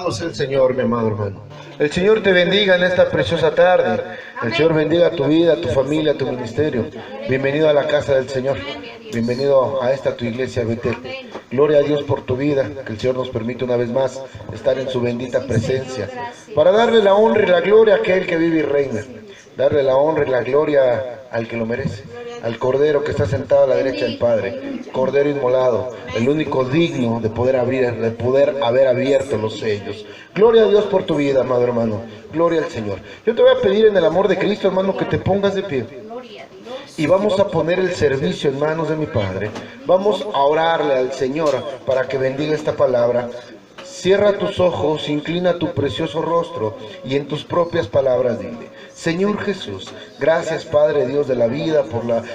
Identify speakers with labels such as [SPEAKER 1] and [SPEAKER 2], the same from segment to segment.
[SPEAKER 1] Alabado sea el Señor, mi amado hermano. El Señor te bendiga en esta preciosa tarde. El Señor bendiga tu vida, tu familia, tu ministerio. Bienvenido a la casa del Señor. Bienvenido a esta tu iglesia, Betel. Gloria a Dios por tu vida. Que el Señor nos permite una vez más estar en su bendita presencia. Para darle la honra y la gloria a aquel que vive y reina. Darle la honra y la gloria al que lo merece. Al Cordero que está sentado a la derecha del Padre. Cordero inmolado. El único digno de poder haber abierto los sellos. Gloria a Dios por tu vida, amado hermano. Gloria al Señor. Yo te voy a pedir en el amor de Cristo, hermano, que te pongas de pie. Y vamos a poner el servicio en manos de mi Padre. Vamos a orarle al Señor para que bendiga esta palabra. Cierra tus ojos, inclina tu precioso rostro y en tus propias palabras dile: Señor Jesús, gracias Padre Dios de la vida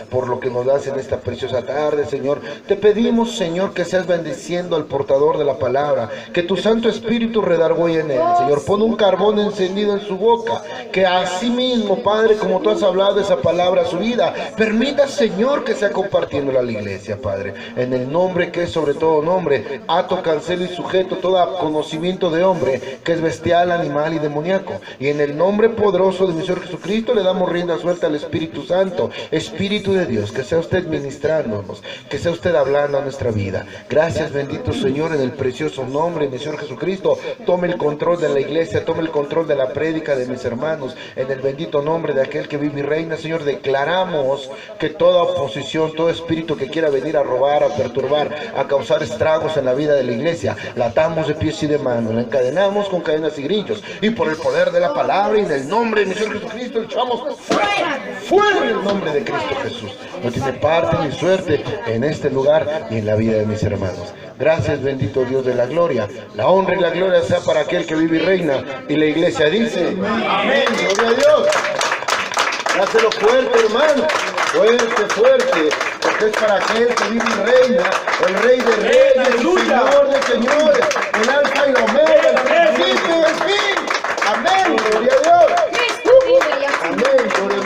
[SPEAKER 1] por lo que nos das en esta preciosa tarde, Señor. Te pedimos, Señor, que seas bendiciendo al portador de la palabra, que tu Santo Espíritu redargüe en él, Señor. Pon un carbón encendido en su boca, que así mismo, Padre, como tú has hablado esa palabra a su vida, permita, Señor, que sea compartiéndola a la iglesia, Padre. En el nombre que es sobre todo nombre, ato, cancelo y sujeto todo conocimiento de hombre, que es bestial, animal y demoníaco. Y en el nombre poderoso de mi Señor Jesucristo le damos rienda suelta al Espíritu Santo. Espíritu de Dios, que sea usted ministrándonos, que sea usted hablando a nuestra vida. Gracias, bendito Señor, en el precioso nombre de mi Señor Jesucristo. Tome el control de la iglesia, tome el control de la prédica de mis hermanos, en el bendito nombre de aquel que vive y reina. Señor, declaramos que toda oposición, todo espíritu que quiera venir a robar, a perturbar, a causar estragos en la vida de la iglesia, la atamos de pies y de manos, la encadenamos con cadenas y grillos, y por el poder de la palabra y en el nombre de mi Señor Jesucristo le echamos fuera en el nombre de Cristo Jesús. No tiene parte ni suerte en este lugar y en la vida de mis hermanos. Gracias, bendito Dios de la gloria. La honra y la gloria sea para aquel que vive y reina. Y la iglesia dice: amén. Gloria a Dios. Dáselo fuerte, hermano. Fuerte, fuerte. Porque es para aquel que vive y reina, el Rey de reyes, el Señor de señores, el Alfa y la Omega, el principio y el fin. Amén. Gloria a Dios. Amén. Gloria a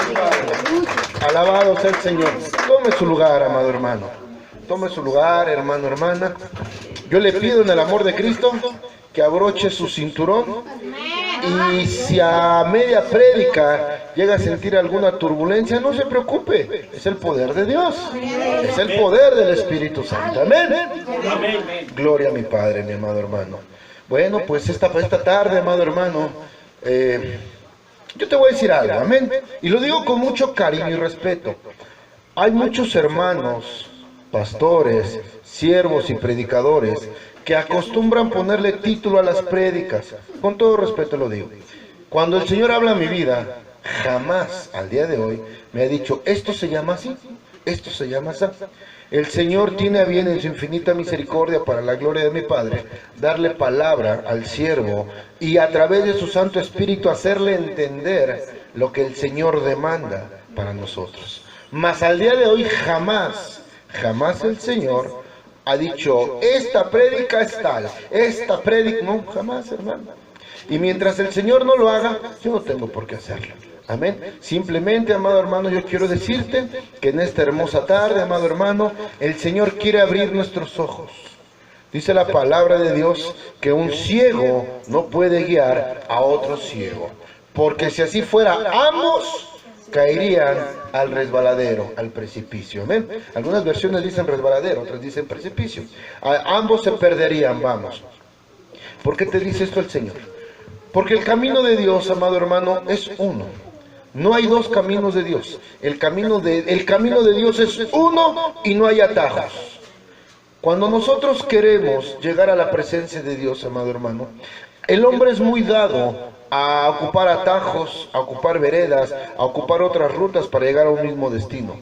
[SPEAKER 1] Dios. Alabado sea el Señor. Tome su lugar, amado hermano. Tome su lugar, hermano, hermana. Yo le pido en el amor de Cristo que abroche su cinturón. Y si a media prédica llega a sentir alguna turbulencia, no se preocupe. Es el poder de Dios. Es el poder del Espíritu Santo. Amén. Gloria a mi Padre, mi amado hermano. Bueno, pues esta tarde, amado hermano, yo te voy a decir algo. Amén. Y lo digo con mucho cariño y respeto. Hay muchos hermanos, pastores, siervos y predicadores que acostumbran ponerle título a las prédicas. Con todo respeto lo digo. Cuando el Señor habla a mi vida, jamás al día de hoy me ha dicho: esto se llama así, esto se llama así. El Señor tiene a bien en su infinita misericordia, para la gloria de mi Padre, darle palabra al siervo y a través de su Santo Espíritu hacerle entender lo que el Señor demanda para nosotros. Mas al día de hoy jamás el Señor ha dicho: esta prédica es tal, esta prédica... No, jamás, hermano. Y mientras el Señor no lo haga, yo no tengo por qué hacerlo. Amén. Simplemente, amado hermano, yo quiero decirte que en esta hermosa tarde, amado hermano, el Señor quiere abrir nuestros ojos. Dice la palabra de Dios que un ciego no puede guiar a otro ciego, porque si así fuera, ambos caerían al resbaladero, al precipicio. Amén. Algunas versiones dicen resbaladero, otras dicen precipicio. Ambos se perderían, vamos. ¿Por qué te dice esto el Señor? Porque el camino de Dios, amado hermano, es uno. No hay dos caminos de Dios. El camino de Dios es uno y no hay atajos. Cuando nosotros queremos llegar a la presencia de Dios, amado hermano, el hombre es muy dado a ocupar atajos, a ocupar veredas, a ocupar otras rutas para llegar a un mismo destino.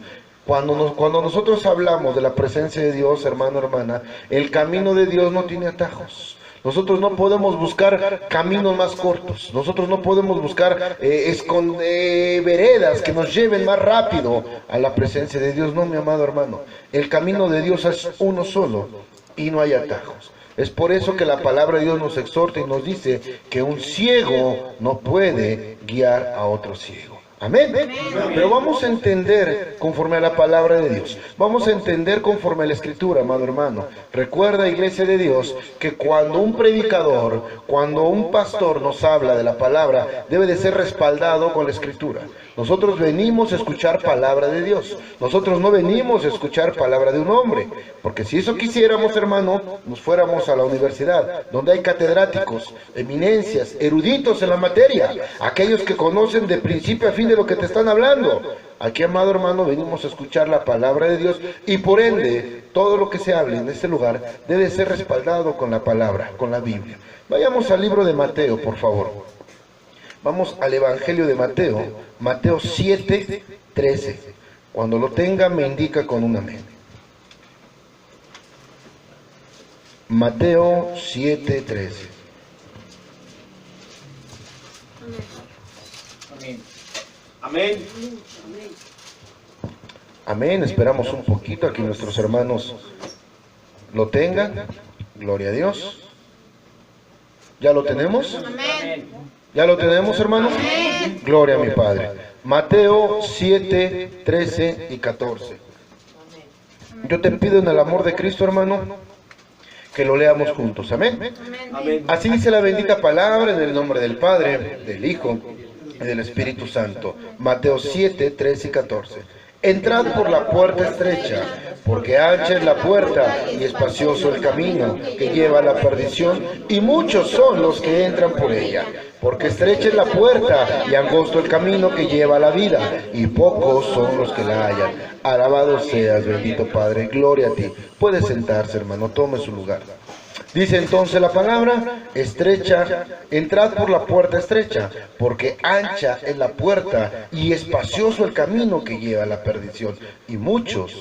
[SPEAKER 1] Cuando nosotros hablamos de la presencia de Dios, hermano, hermana, el camino de Dios no tiene atajos. Nosotros no podemos buscar caminos más cortos. Nosotros no podemos buscar veredas que nos lleven más rápido a la presencia de Dios. No, mi amado hermano. El camino de Dios es uno solo y no hay atajos. Es por eso que la palabra de Dios nos exhorta y nos dice que un ciego no puede guiar a otro ciego. Amén. Pero vamos a entender conforme a la palabra de Dios. Vamos a entender conforme a la Escritura, amado hermano. Recuerda, iglesia de Dios, que cuando un predicador, cuando un pastor nos habla de la palabra, debe de ser respaldado con la Escritura. Nosotros venimos a escuchar palabra de Dios. Nosotros no venimos a escuchar palabra de un hombre. Porque si eso quisiéramos, hermano, nos fuéramos a la universidad, donde hay catedráticos, eminencias, eruditos en la materia, aquellos que conocen de principio a fin de lo que te están hablando. Aquí, amado hermano, venimos a escuchar la palabra de Dios y por ende, todo lo que se hable en este lugar debe ser respaldado con la palabra, con la Biblia. Vayamos al libro de Mateo, por favor. Vamos al Evangelio de Mateo, Mateo 7:13. Cuando lo tenga, me indica con un amén. Mateo 7:13.
[SPEAKER 2] Amén. Amén.
[SPEAKER 1] Amén. Esperamos un poquito a que nuestros hermanos lo tengan. Gloria a Dios. ¿Ya lo tenemos?
[SPEAKER 2] Amén.
[SPEAKER 1] ¿Ya lo tenemos, hermanos? Gloria a mi Padre. Mateo 7:13 y 14. Yo te pido en el amor de Cristo, hermano, que lo leamos juntos. Amén.
[SPEAKER 2] Amén.
[SPEAKER 1] Así dice la bendita palabra en el nombre del Padre, del Hijo y del Espíritu Santo. Mateo 7:13 y 14. Entrad por la puerta estrecha, porque ancha es la puerta y espacioso el camino que lleva a la perdición, y muchos son los que entran por ella. Porque estrecha es la puerta y angosto el camino que lleva a la vida, y pocos son los que la hallan. Alabado seas, bendito Padre, gloria a ti. Puede sentarse, hermano, tome su lugar. Dice entonces la palabra, estrecha, entrad por la puerta estrecha, porque ancha es la puerta y espacioso el camino que lleva a la perdición, y muchos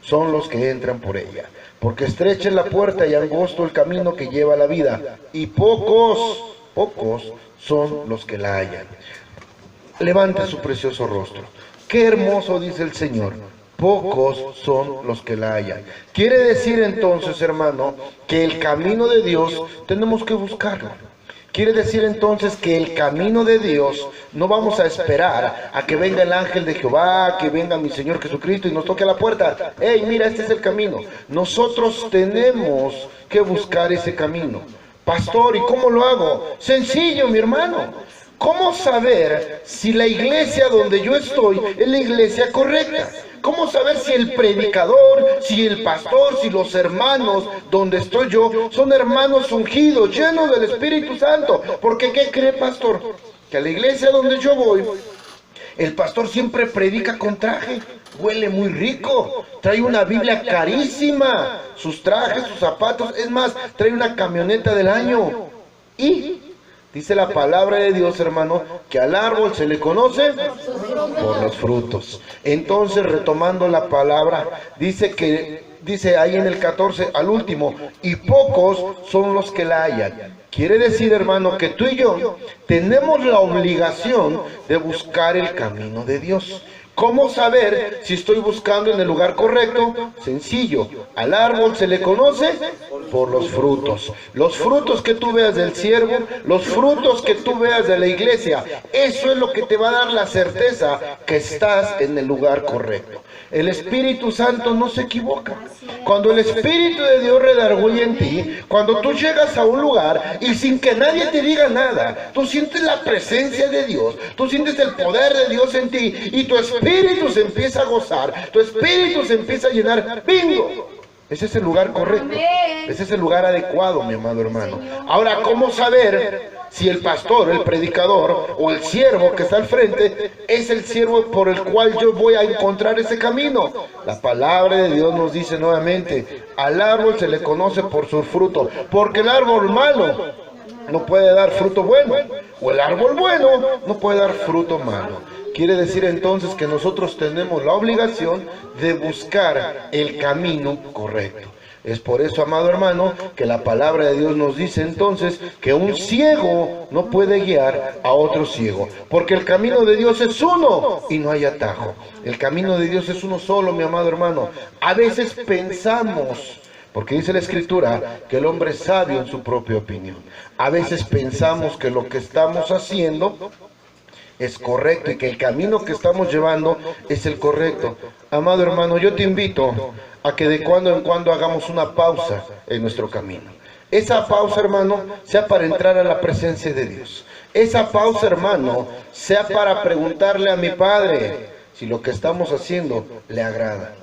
[SPEAKER 1] son los que entran por ella. Porque estrecha es la puerta y angosto el camino que lleva a la vida, y pocos son los que la hallan. Levante su precioso rostro. Qué hermoso, dice el Señor. Pocos son los que la hallan. Quiere decir entonces, hermano, que el camino de Dios tenemos que buscarlo. Quiere decir entonces que el camino de Dios no vamos a esperar a que venga el ángel de Jehová, que venga mi Señor Jesucristo y nos toque a la puerta. ¡Hey, mira, este es el camino! Nosotros tenemos que buscar ese camino. Pastor, ¿y cómo lo hago? Sencillo, mi hermano. ¿Cómo saber si la iglesia donde yo estoy es la iglesia correcta? ¿Cómo saber si el predicador, si el pastor, si los hermanos donde estoy yo son hermanos ungidos, llenos del Espíritu Santo? Porque ¿qué cree, pastor? Que a la iglesia donde yo voy, el pastor siempre predica con traje, huele muy rico, trae una Biblia carísima, sus trajes, sus zapatos, es más, trae una camioneta del año. Y dice la palabra de Dios, hermano, que al árbol se le conoce por los frutos. Entonces, retomando la palabra, dice ahí en el 14, al último, y pocos son los que la hallan. Quiere decir, hermano, que tú y yo tenemos la obligación de buscar el camino de Dios. ¿Cómo saber si estoy buscando en el lugar correcto? Sencillo, al árbol se le conoce por los frutos. Los frutos que tú veas del siervo, los frutos que tú veas de la iglesia, eso es lo que te va a dar la certeza que estás en el lugar correcto. El Espíritu Santo no se equivoca. Cuando el Espíritu de Dios redarguye en ti, cuando tú llegas a un lugar y sin que nadie te diga nada, tú sientes la presencia de Dios, tú sientes el poder de Dios en ti y tu espíritu se empieza a gozar, tu espíritu se empieza a llenar. ¡Bingo! Ese es el lugar correcto, ese es el lugar adecuado, mi amado hermano. Ahora, ¿cómo saber si el pastor, el predicador o el siervo que está al frente es el siervo por el cual yo voy a encontrar ese camino? La palabra de Dios nos dice nuevamente, al árbol se le conoce por su fruto, porque el árbol malo no puede dar fruto bueno, o el árbol bueno no puede dar fruto malo. Quiere decir entonces que nosotros tenemos la obligación de buscar el camino correcto. Es por eso, amado hermano, que la palabra de Dios nos dice entonces que un ciego no puede guiar a otro ciego, porque el camino de Dios es uno y no hay atajo. El camino de Dios es uno solo, mi amado hermano. A veces pensamos, porque dice la Escritura que el hombre es sabio en su propia opinión. A veces pensamos que lo que estamos haciendo es correcto y que el camino que estamos llevando es el correcto. Amado hermano, yo te invito a que de cuando en cuando hagamos una pausa en nuestro camino. Esa pausa, hermano, sea para entrar a la presencia de Dios. Esa pausa, hermano, sea para preguntarle a mi Padre si lo que estamos haciendo le agrada.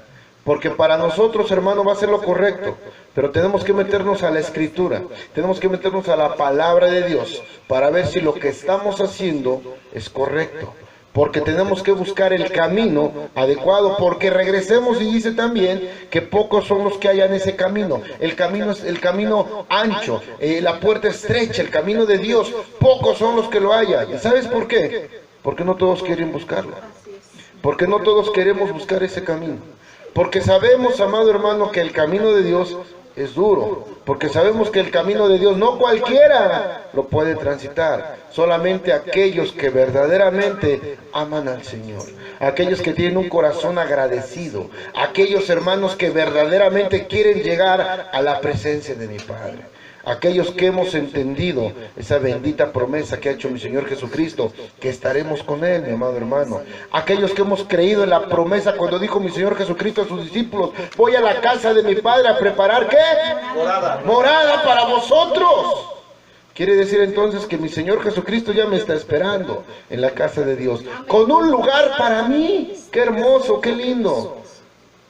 [SPEAKER 1] Porque para nosotros, hermano, va a ser lo correcto. Pero tenemos que meternos a la Escritura. Tenemos que meternos a la palabra de Dios para ver si lo que estamos haciendo es correcto. Porque tenemos que buscar el camino adecuado, porque regresemos y dice también que pocos son los que hallan ese camino. El camino es el camino ancho, la puerta estrecha, el camino de Dios. Pocos son los que lo hallan. ¿Y sabes por qué? Porque no todos quieren buscarlo. Porque no todos queremos buscar ese camino. Porque sabemos, amado hermano, que el camino de Dios es duro, porque sabemos que el camino de Dios no cualquiera lo puede transitar, solamente aquellos que verdaderamente aman al Señor, aquellos que tienen un corazón agradecido, aquellos hermanos que verdaderamente quieren llegar a la presencia de mi Padre. Aquellos que hemos entendido esa bendita promesa que ha hecho mi Señor Jesucristo, que estaremos con Él, mi amado hermano. Aquellos que hemos creído en la promesa cuando dijo mi Señor Jesucristo a sus discípulos: voy a la casa de mi Padre a preparar, ¿qué? Morada. Morada para vosotros. Quiere decir entonces que mi Señor Jesucristo ya me está esperando en la casa de Dios, con un lugar para mí. ¡Qué hermoso, qué lindo!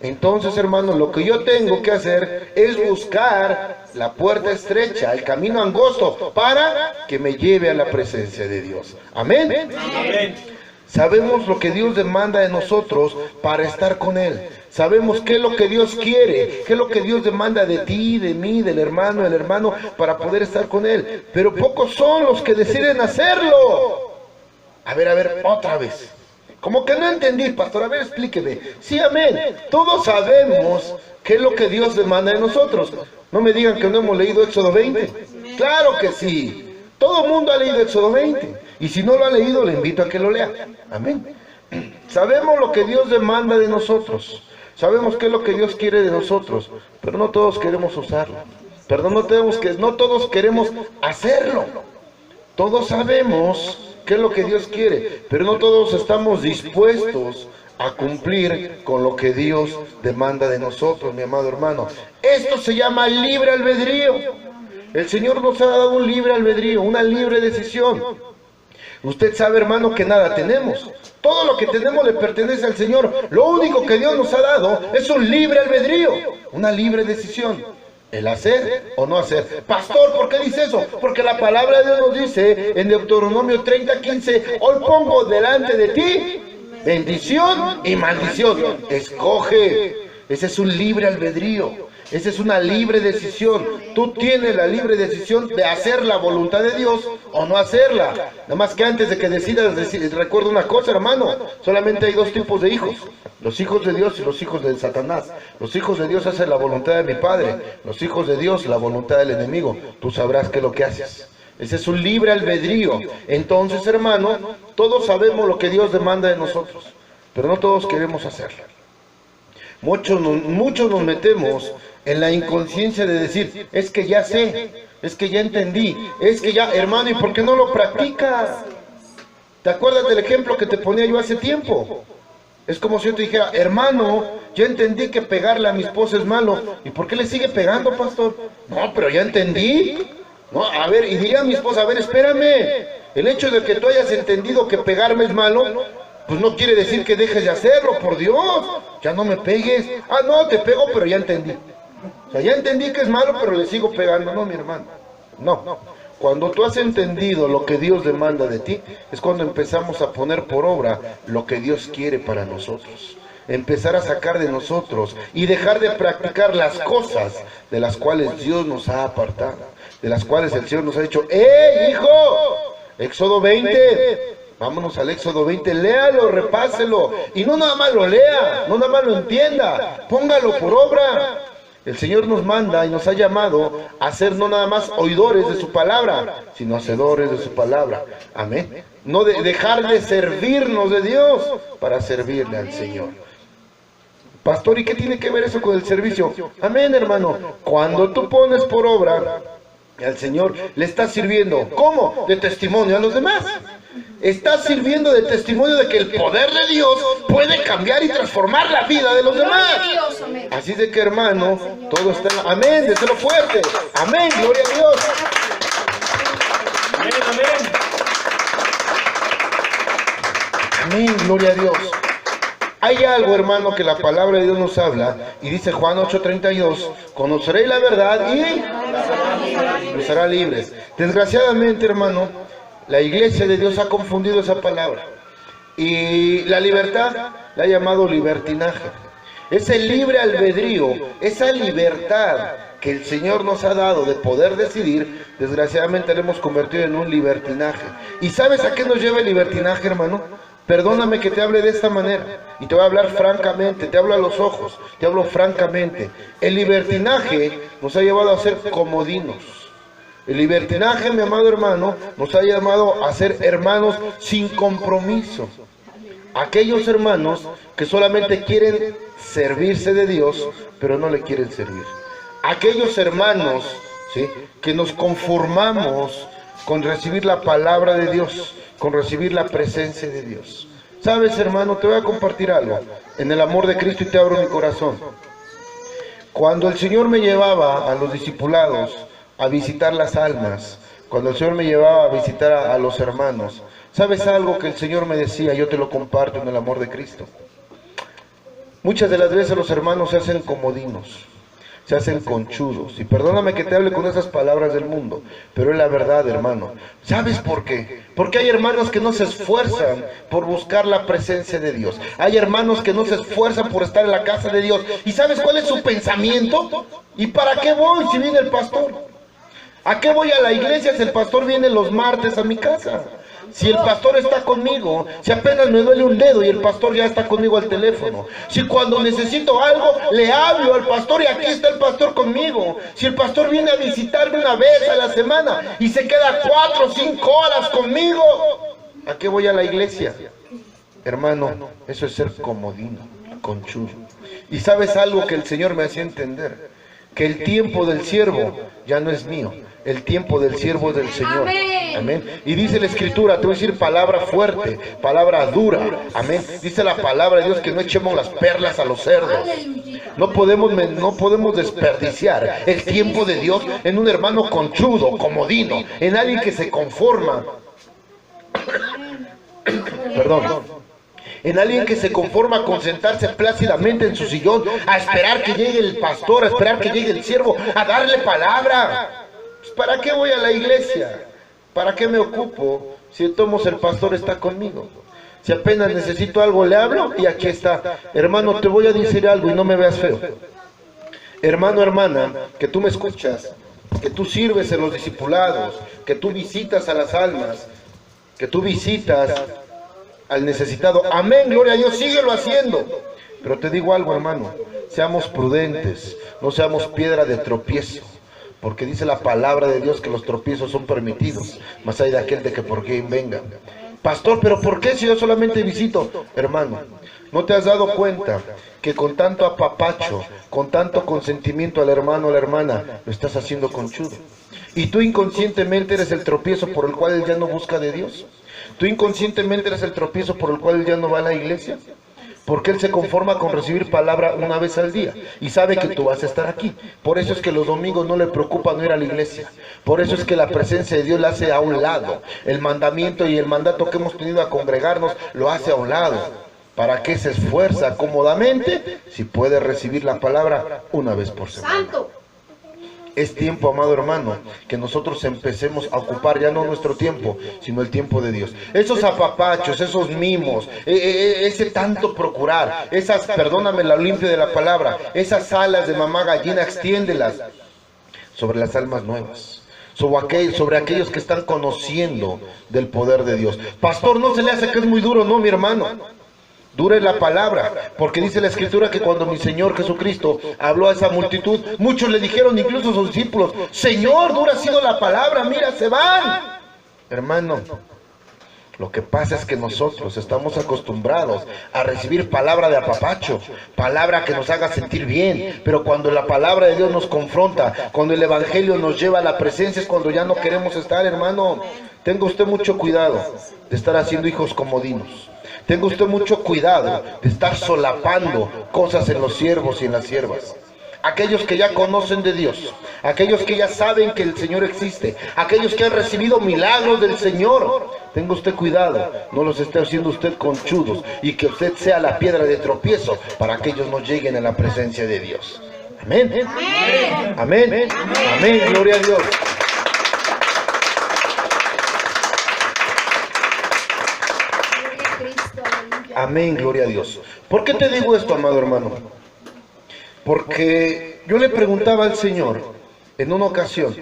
[SPEAKER 1] Entonces, hermano, lo que yo tengo que hacer es buscar la puerta estrecha, el camino angosto, para que me lleve a la presencia de Dios. Amén. Amén. Sabemos lo que Dios demanda de nosotros para estar con Él. Sabemos qué es lo que Dios quiere, qué es lo que Dios demanda de ti, de mí, del hermano, para poder estar con Él. Pero pocos son los que deciden hacerlo. A ver, otra vez. Como que no entendí, pastor, a ver, explíqueme. Sí, amén. Todos sabemos qué es lo que Dios demanda de nosotros. No me digan que no hemos leído Éxodo 20. Claro que sí. Todo el mundo ha leído Éxodo 20. Y si no lo ha leído, le invito a que lo lea. Amén. Sabemos lo que Dios demanda de nosotros. Sabemos qué es lo que Dios quiere de nosotros. Pero no todos queremos usarlo. Perdón, no todos queremos hacerlo. Todos sabemos qué es lo que Dios quiere, pero no todos estamos dispuestos a cumplir con lo que Dios demanda de nosotros, mi amado hermano. Esto se llama libre albedrío. El Señor nos ha dado un libre albedrío, una libre decisión. Usted sabe, hermano, que nada tenemos. Todo lo que tenemos le pertenece al Señor. Lo único que Dios nos ha dado es un libre albedrío, una libre decisión. El hacer o no hacer. Pastor, ¿por qué dice eso? Porque la palabra de Dios nos dice en Deuteronomio 30:15: hoy pongo delante de ti bendición y maldición. Escoge. Ese es un libre albedrío. Esa es una libre decisión. Tú tienes la libre decisión de hacer la voluntad de Dios o no hacerla. Nada más que antes de que decidas, recuerda una cosa, hermano. Solamente hay dos tipos de hijos: los hijos de Dios y los hijos de Satanás. Los hijos de Dios hacen la voluntad de mi Padre. Los hijos de Dios la voluntad del enemigo. Tú sabrás qué es lo que haces. Ese es un libre albedrío. Entonces, hermano, todos sabemos lo que Dios demanda de nosotros, pero no todos queremos hacerlo. Muchos nos metemos en la inconsciencia de decir: es que ya sé, es que ya entendí, es que ya, hermano, ¿y por qué no lo practicas? ¿Te acuerdas del ejemplo que te ponía yo hace tiempo? Es como si yo te dijera: hermano, ya entendí que pegarle a mi esposa es malo. ¿Y por qué le sigue pegando, pastor? No, pero ya entendí. No, a ver, y diría a mi esposa: a ver, espérame. El hecho de que tú hayas entendido que pegarme es malo, pues no quiere decir que dejes de hacerlo, por Dios. Ya no me pegues. Ah, no, te pego, pero ya entendí. O sea, ya entendí que es malo, pero le sigo pegando. No, mi hermano. No. Cuando tú has entendido lo que Dios demanda de ti, es cuando empezamos a poner por obra lo que Dios quiere para nosotros. Empezar a sacar de nosotros y dejar de practicar las cosas de las cuales Dios nos ha apartado, de las cuales el Señor nos ha dicho: ¡eh, hijo! Éxodo 20. Vámonos al Éxodo 20, léalo, repáselo. Y no nada más lo lea, no nada más lo entienda, póngalo por obra. El Señor nos manda y nos ha llamado a ser no nada más oidores de su palabra, sino hacedores de su palabra. Amén. No dejar de servirnos de Dios para servirle al Señor. Pastor, ¿y qué tiene que ver eso con el servicio? Amén, hermano. Cuando tú pones por obra al Señor, le estás sirviendo. ¿Cómo? De testimonio a los demás. Estás sirviendo de testimonio de que el poder de Dios puede cambiar y transformar la vida de los demás. Así de que, hermano, todo está en... Amén, déselo fuerte. Amén, gloria a Dios.
[SPEAKER 2] Amén, amén.
[SPEAKER 1] Amén, gloria a Dios. Hay algo, hermano, que la palabra de Dios nos habla, y dice Juan 8:32, conoceréis la verdad y los hará libres. Desgraciadamente, hermano, la iglesia de Dios ha confundido esa palabra, y la libertad la ha llamado libertinaje. Ese libre albedrío, esa libertad que el Señor nos ha dado de poder decidir, desgraciadamente la hemos convertido en un libertinaje. ¿Y sabes a qué nos lleva el libertinaje, hermano? Perdóname que te hable de esta manera, y te voy a hablar francamente, te hablo a los ojos, te hablo francamente. El libertinaje nos ha llevado a ser comodinos. El libertinaje, mi amado hermano, nos ha llamado a ser hermanos sin compromiso. Aquellos hermanos que solamente quieren servirse de Dios, pero no le quieren servir. Aquellos hermanos, ¿sí?, que nos conformamos con recibir la palabra de Dios, con recibir la presencia de Dios. ¿Sabes, hermano? Te voy a compartir algo en el amor de Cristo y te abro mi corazón. Cuando el Señor me llevaba a los discipulados a visitar las almas, cuando el Señor me llevaba a visitar a los hermanos, ¿sabes algo que el Señor me decía? Yo te lo comparto en el amor de Cristo. Muchas de las veces los hermanos se hacen comodinos, se hacen conchudos, y perdóname que te hable con esas palabras del mundo, pero es la verdad, hermano. ¿Sabes por qué? Porque hay hermanos que no se esfuerzan por buscar la presencia de Dios. Hay hermanos que no se esfuerzan por estar en la casa de Dios. ¿Y sabes cuál es su pensamiento? ¿Y para qué voy si viene el pastor? ¿A qué voy a la iglesia si el pastor viene los martes a mi casa? Si el pastor está conmigo, si apenas me duele un dedo y el pastor ya está conmigo al teléfono. Si cuando necesito algo le hablo al pastor y aquí está el pastor conmigo. Si el pastor viene a visitarme una vez a la semana y se queda 4 o 5 horas conmigo, ¿a qué voy a la iglesia? Hermano, eso es ser comodino, conchudo. Y ¿sabes algo que el Señor me hacía entender? Que el tiempo del siervo ya no es mío. El tiempo del siervo es del Señor. Amén. Y dice la Escritura, te voy a decir palabra fuerte, palabra dura. Amén. Dice la palabra de Dios que no echemos las perlas a los cerdos. No podemos desperdiciar el tiempo de Dios en un hermano conchudo, comodino, en alguien que se conforma. Perdón. En alguien que se conforma con sentarse plácidamente en su sillón a esperar que llegue el pastor, a esperar que llegue el siervo, a darle palabra. ¿Para qué voy a la iglesia? ¿Para qué me ocupo si el pastor está conmigo? Si apenas necesito algo le hablo y aquí está. Hermano, te voy a decir algo y no me veas feo. Hermano, hermana, que tú me escuchas, que tú sirves en los discipulados, que tú visitas a las almas, que tú visitas al necesitado. Amén, gloria a Dios, síguelo haciendo. Pero te digo algo, hermano, seamos prudentes, no seamos piedra de tropiezo. Porque dice la palabra de Dios que los tropiezos son permitidos, mas hay de aquel de que por quien venga. Pastor, ¿pero por qué si yo solamente visito? Hermano, ¿no te has dado cuenta que con tanto apapacho, con tanto consentimiento al hermano o a la hermana, lo estás haciendo conchudo? Y tú inconscientemente eres el tropiezo por el cual él ya no busca de Dios. Tú inconscientemente eres el tropiezo por el cual él ya no va a la iglesia. Porque él se conforma con recibir palabra una vez al día y sabe que tú vas a estar aquí. Por eso es que los domingos no le preocupa no ir a la iglesia. Por eso es que la presencia de Dios la hace a un lado. El mandamiento y el mandato que hemos tenido a congregarnos lo hace a un lado. ¿Para qué se esfuerza cómodamente si puede recibir la palabra una vez por semana? ¡Santo! Es tiempo, amado hermano, que nosotros empecemos a ocupar ya no nuestro tiempo, sino el tiempo de Dios. Esos apapachos, esos mimos, ese tanto procurar, esas, perdóname la limpia de la palabra, esas alas de mamá gallina, extiéndelas sobre las almas nuevas. Sobre aquellos que están conociendo del poder de Dios. Pastor, no se le hace que es muy duro, no, mi hermano. Dura es la palabra, porque dice la Escritura que cuando mi Señor Jesucristo habló a esa multitud, muchos le dijeron, incluso sus discípulos, Señor, dura ha sido la palabra, mira, se van. Hermano, Lo que pasa es que nosotros estamos acostumbrados a recibir palabra de apapacho, palabra que nos haga sentir bien, pero cuando la palabra de Dios nos confronta, cuando el evangelio nos lleva a la presencia, es cuando ya no queremos estar, hermano. Tenga usted mucho cuidado de estar haciendo hijos comodinos. Tenga usted mucho cuidado de estar solapando cosas en los siervos y en las siervas. Aquellos que ya conocen de Dios, aquellos que ya saben que el Señor existe, aquellos que han recibido milagros del Señor, tenga usted cuidado, no los esté haciendo usted conchudos y que usted sea la piedra de tropiezo para que ellos no lleguen a la presencia de Dios. Amén. Amén. Amén. Amén. Gloria a Dios. Amén. Gloria a Dios. ¿Por qué te digo esto, amado hermano? Porque yo le preguntaba al Señor en una ocasión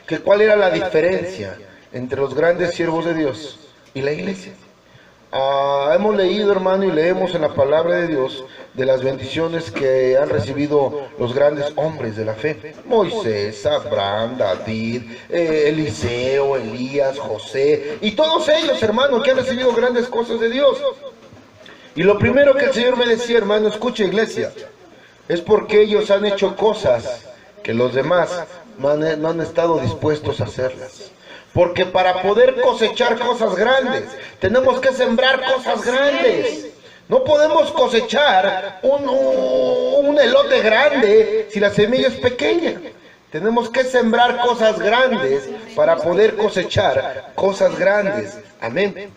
[SPEAKER 1] que cuál era la diferencia entre los grandes siervos de Dios y la iglesia. Hemos leído, hermano, y leemos en la palabra de Dios de las bendiciones que han recibido los grandes hombres de la fe. Moisés, Abraham, David, Eliseo, Elías, José, y todos ellos, hermano, que han recibido grandes cosas de Dios. Y lo primero que el Señor me decía, hermano, escucha, iglesia, es porque ellos han hecho cosas que los demás no han estado dispuestos a hacerlas. Porque para poder cosechar cosas grandes, tenemos que sembrar cosas grandes. No podemos cosechar un elote grande si la semilla es pequeña. Tenemos que sembrar cosas grandes para poder cosechar cosas grandes. Amén.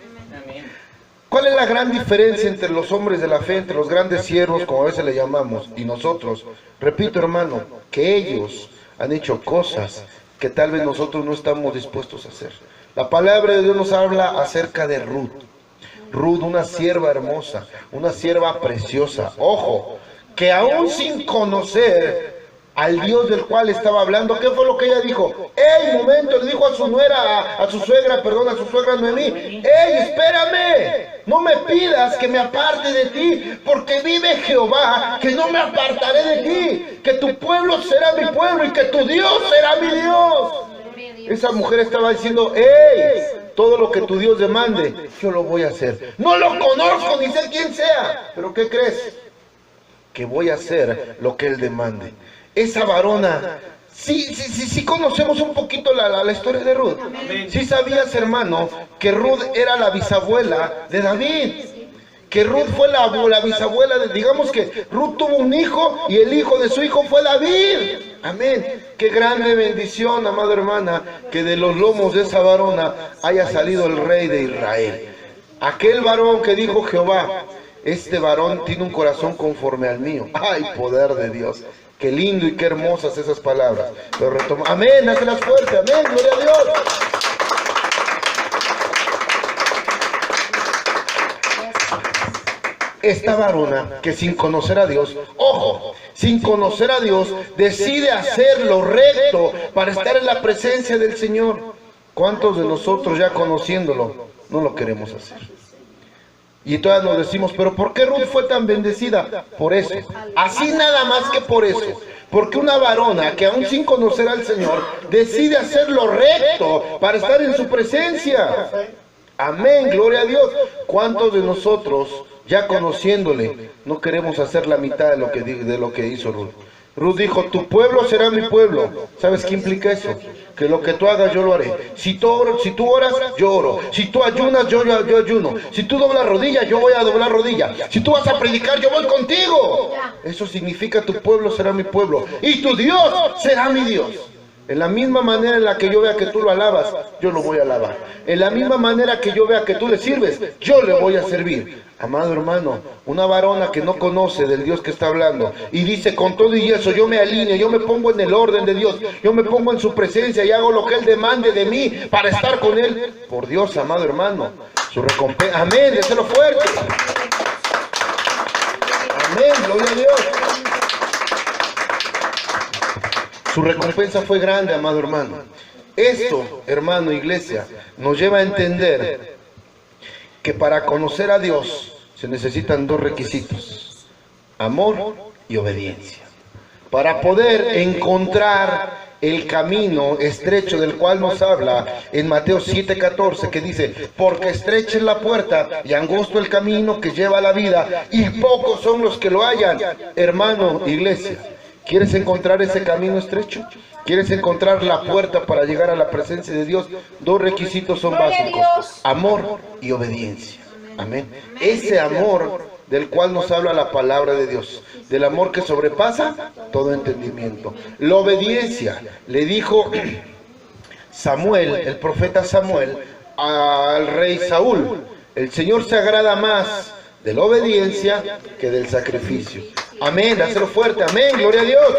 [SPEAKER 1] ¿Cuál es la gran diferencia entre los hombres de la fe, entre los grandes siervos, como a veces le llamamos, y nosotros? Repito, hermano, que ellos han hecho cosas que tal vez nosotros no estamos dispuestos a hacer. La palabra de Dios nos habla acerca de Ruth. Ruth, una sierva hermosa, una sierva preciosa. Ojo, que aún sin conocer al Dios del cual estaba hablando, ¿qué fue lo que ella dijo? ¡Ey, momento! Le dijo a su suegra Noemí, ¡ey, espérame! No me pidas que me aparte de ti, porque vive Jehová, que no me apartaré de ti, que tu pueblo será mi pueblo y que tu Dios será mi Dios. Esa mujer estaba diciendo, ¡ey! Todo lo que tu Dios demande, yo lo voy a hacer. No lo conozco ni sé quién sea, pero ¿qué crees? Que voy a hacer lo que Él demande. Esa varona, sí conocemos un poquito la historia de Ruth. Sí sabías, hermano, que Ruth era la bisabuela de David. Que Ruth fue la bisabuela de, digamos que Ruth tuvo un hijo y el hijo de su hijo fue David. Amén. Qué grande bendición, amada hermana, que de los lomos de esa varona haya salido el rey de Israel. Aquel varón que dijo Jehová, este varón tiene un corazón conforme al mío. ¡Ay, poder de Dios! Qué lindo y qué hermosas esas palabras. Lo retomo. Amén, hácelas fuerte. Amén, gloria a Dios. Esta varona que sin conocer a Dios, ojo, sin conocer a Dios, decide hacer lo recto para estar en la presencia del Señor. ¿Cuántos de nosotros ya conociéndolo no lo queremos hacer? Y todas nos decimos, pero ¿por qué Ruth fue tan bendecida? Por eso, así nada más que por eso. Porque una varona que aún sin conocer al Señor decide hacer lo recto para estar en su presencia. Amén, gloria a Dios. ¿Cuántos de nosotros, ya conociéndole, no queremos hacer la mitad de lo que hizo Ruth? Ruth dijo, tu pueblo será mi pueblo. ¿Sabes qué implica eso? Que lo que tú hagas yo lo haré. Si tú oras, yo oro. Si tú ayunas, yo ayuno. Si tú doblas rodilla, yo voy a doblar rodilla. Si tú vas a predicar, yo voy contigo. Eso significa tu pueblo será mi pueblo y tu Dios será mi Dios. En la misma manera en la que yo vea que tú lo alabas, yo lo voy a alabar. En la misma manera que yo vea que tú le sirves, yo le voy a servir. Amado hermano, una varona que no conoce del Dios que está hablando y dice, con todo y eso yo me alineo, yo me pongo en el orden de Dios, yo me pongo en su presencia y hago lo que Él demande de mí para estar con Él. Por Dios, amado hermano, su recompensa, amén, déselo fuerte. Amén, gloria a Dios. Su recompensa fue grande, amado hermano. Esto, hermano, iglesia, nos lleva a entender que para conocer a Dios se necesitan dos requisitos: amor y obediencia. Para poder encontrar el camino estrecho del cual nos habla en Mateo 7:14, que dice, porque estrecha es la puerta y angosto el camino que lleva a la vida, y pocos son los que lo hallan. Hermano, iglesia, ¿quieres encontrar ese camino estrecho? ¿Quieres encontrar la puerta para llegar a la presencia de Dios? Dos requisitos son básicos: amor y obediencia. Amén. Ese amor del cual nos habla la palabra de Dios, del amor que sobrepasa todo entendimiento. La obediencia, le dijo Samuel, el profeta Samuel, al rey Saúl: el Señor se agrada más de la obediencia que del sacrificio. Amén, dáselo fuerte, amén, gloria a Dios.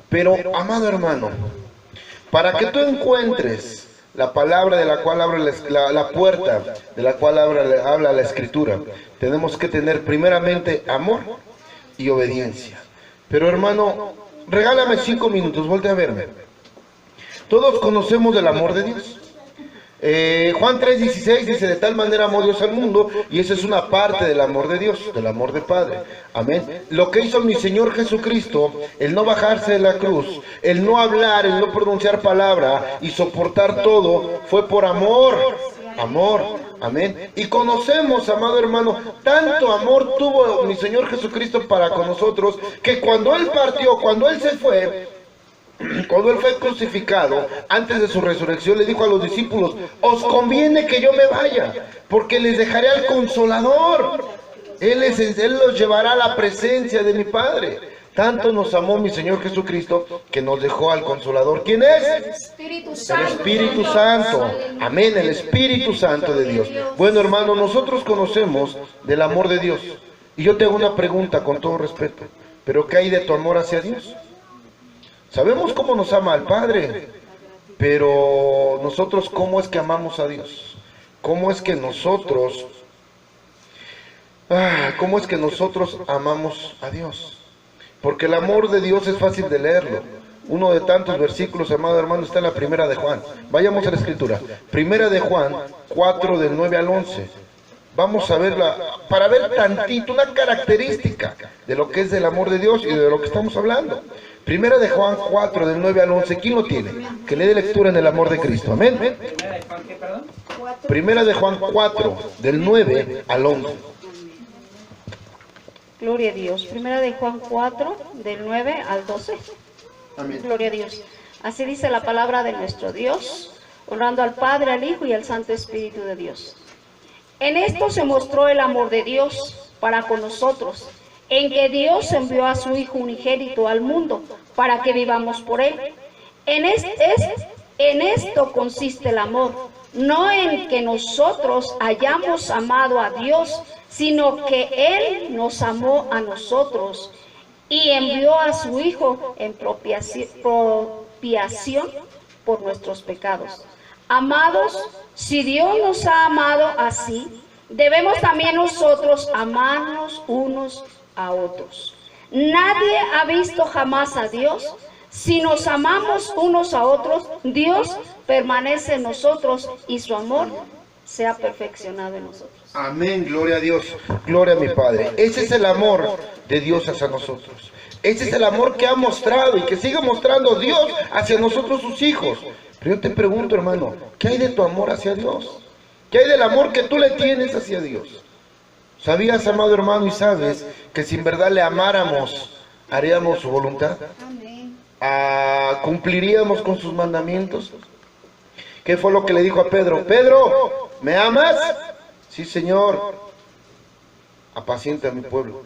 [SPEAKER 1] Pero, amado hermano, para que tú encuentres la palabra de la cual habla la puerta de la cual habla la Escritura, tenemos que tener primeramente amor y obediencia. Pero, hermano, regálame 5 minutos, voltea a verme. Todos conocemos del amor de Dios. Juan 3:16 dice: de tal manera amó Dios al mundo, y eso es una parte del amor de Dios, del amor de Padre. Amén. Lo que hizo mi Señor Jesucristo, el no bajarse de la cruz, el no hablar, el no pronunciar palabra y soportar todo, fue por amor. Amor. Amén. Y conocemos, amado hermano, tanto amor tuvo mi Señor Jesucristo para con nosotros, que cuando Él partió, cuando Él se fue, cuando Él fue crucificado, antes de su resurrección, le dijo a los discípulos: os conviene que yo me vaya, porque les dejaré al Consolador. Él los llevará a la presencia de mi Padre. Tanto nos amó mi Señor Jesucristo que nos dejó al Consolador. ¿Quién es? El Espíritu Santo. Amén, el Espíritu Santo de Dios. Bueno, hermano, nosotros conocemos del amor de Dios. Y yo te hago una pregunta con todo respeto: ¿pero qué hay de tu amor hacia Dios? Sabemos cómo nos ama el Padre, pero nosotros, ¿cómo es que amamos a Dios? ¿Cómo es que nosotros amamos a Dios? Porque el amor de Dios es fácil de leerlo. Uno de tantos versículos, amado hermano, está en la primera de Juan. Vayamos a la Escritura. Primera de Juan 4, del 9 al 11. Vamos a verla, para ver tantito, una característica de lo que es el amor de Dios y de lo que estamos hablando. Primera de Juan 4, del 9 al 11. ¿Quién lo tiene? Que le dé lectura en el amor de Cristo. Amén. Primera de Juan 4, del 9 al 11.
[SPEAKER 3] Gloria a Dios. Primera de Juan 4, del 9 al 12.
[SPEAKER 1] Amén.
[SPEAKER 3] Gloria a Dios. Así dice la palabra de nuestro Dios, honrando al Padre, al Hijo y al Santo Espíritu de Dios. En esto se mostró el amor de Dios para con nosotros, en que Dios envió a su Hijo unigénito al mundo para que vivamos por Él. En esto consiste el amor, no en que nosotros hayamos amado a Dios, sino que Él nos amó a nosotros y envió a su Hijo en propiación por nuestros pecados. Amados, si Dios nos ha amado así, debemos también nosotros amarnos unos a otros. Nadie ha visto jamás a Dios. Si nos amamos unos a otros, Dios permanece en nosotros y su amor se ha perfeccionado en nosotros.
[SPEAKER 1] Amén, gloria a Dios, gloria a mi Padre. Ese es el amor de Dios hacia nosotros. Ese es el amor que ha mostrado y que sigue mostrando Dios hacia nosotros, sus hijos. Pero yo te pregunto, hermano, ¿qué hay de tu amor hacia Dios? ¿Qué hay del amor que tú le tienes hacia Dios? ¿Sabías, amado hermano, y sabes que si en verdad le amáramos, haríamos su voluntad? ¿Cumpliríamos con sus mandamientos? ¿Qué fue lo que le dijo a Pedro? Pedro, ¿me amas? Sí, Señor. Apacienta a mi pueblo.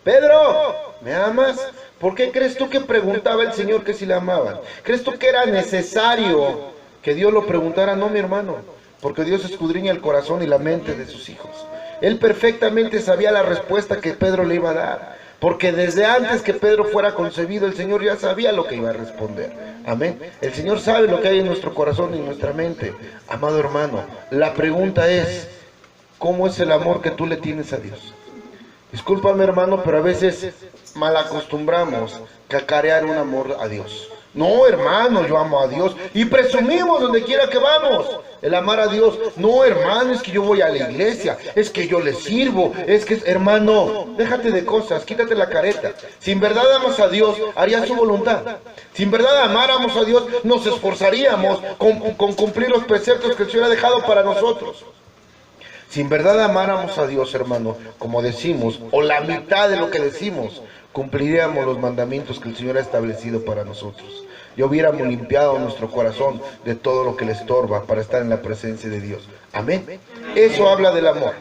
[SPEAKER 1] Pedro, ¿me amas? ¿Por qué crees tú que preguntaba el Señor que si le amaban? ¿Crees tú que era necesario que Dios lo preguntara? No, mi hermano, porque Dios escudriña el corazón y la mente de sus hijos. Él perfectamente sabía la respuesta que Pedro le iba a dar, porque desde antes que Pedro fuera concebido, el Señor ya sabía lo que iba a responder. Amén. El Señor sabe lo que hay en nuestro corazón y en nuestra mente. Amado hermano, la pregunta es, ¿cómo es el amor que tú le tienes a Dios? Discúlpame, hermano, pero a veces mal acostumbramos cacarear un amor a Dios. No, hermano, yo amo a Dios. Y presumimos donde quiera que vamos el amar a Dios. No, hermano, es que yo voy a la iglesia, es que yo le sirvo, es que, hermano, déjate de cosas, quítate la careta. Si en verdad amas a Dios, harías su voluntad. Si en verdad amáramos a Dios, nos esforzaríamos con cumplir los preceptos que el Señor ha dejado para nosotros. Si en verdad amáramos a Dios, hermano, como decimos, o la mitad de lo que decimos, cumpliríamos los mandamientos que el Señor ha establecido para nosotros. Y hubiéramos limpiado nuestro corazón de todo lo que le estorba para estar en la presencia de Dios. Amén. Eso habla del amor.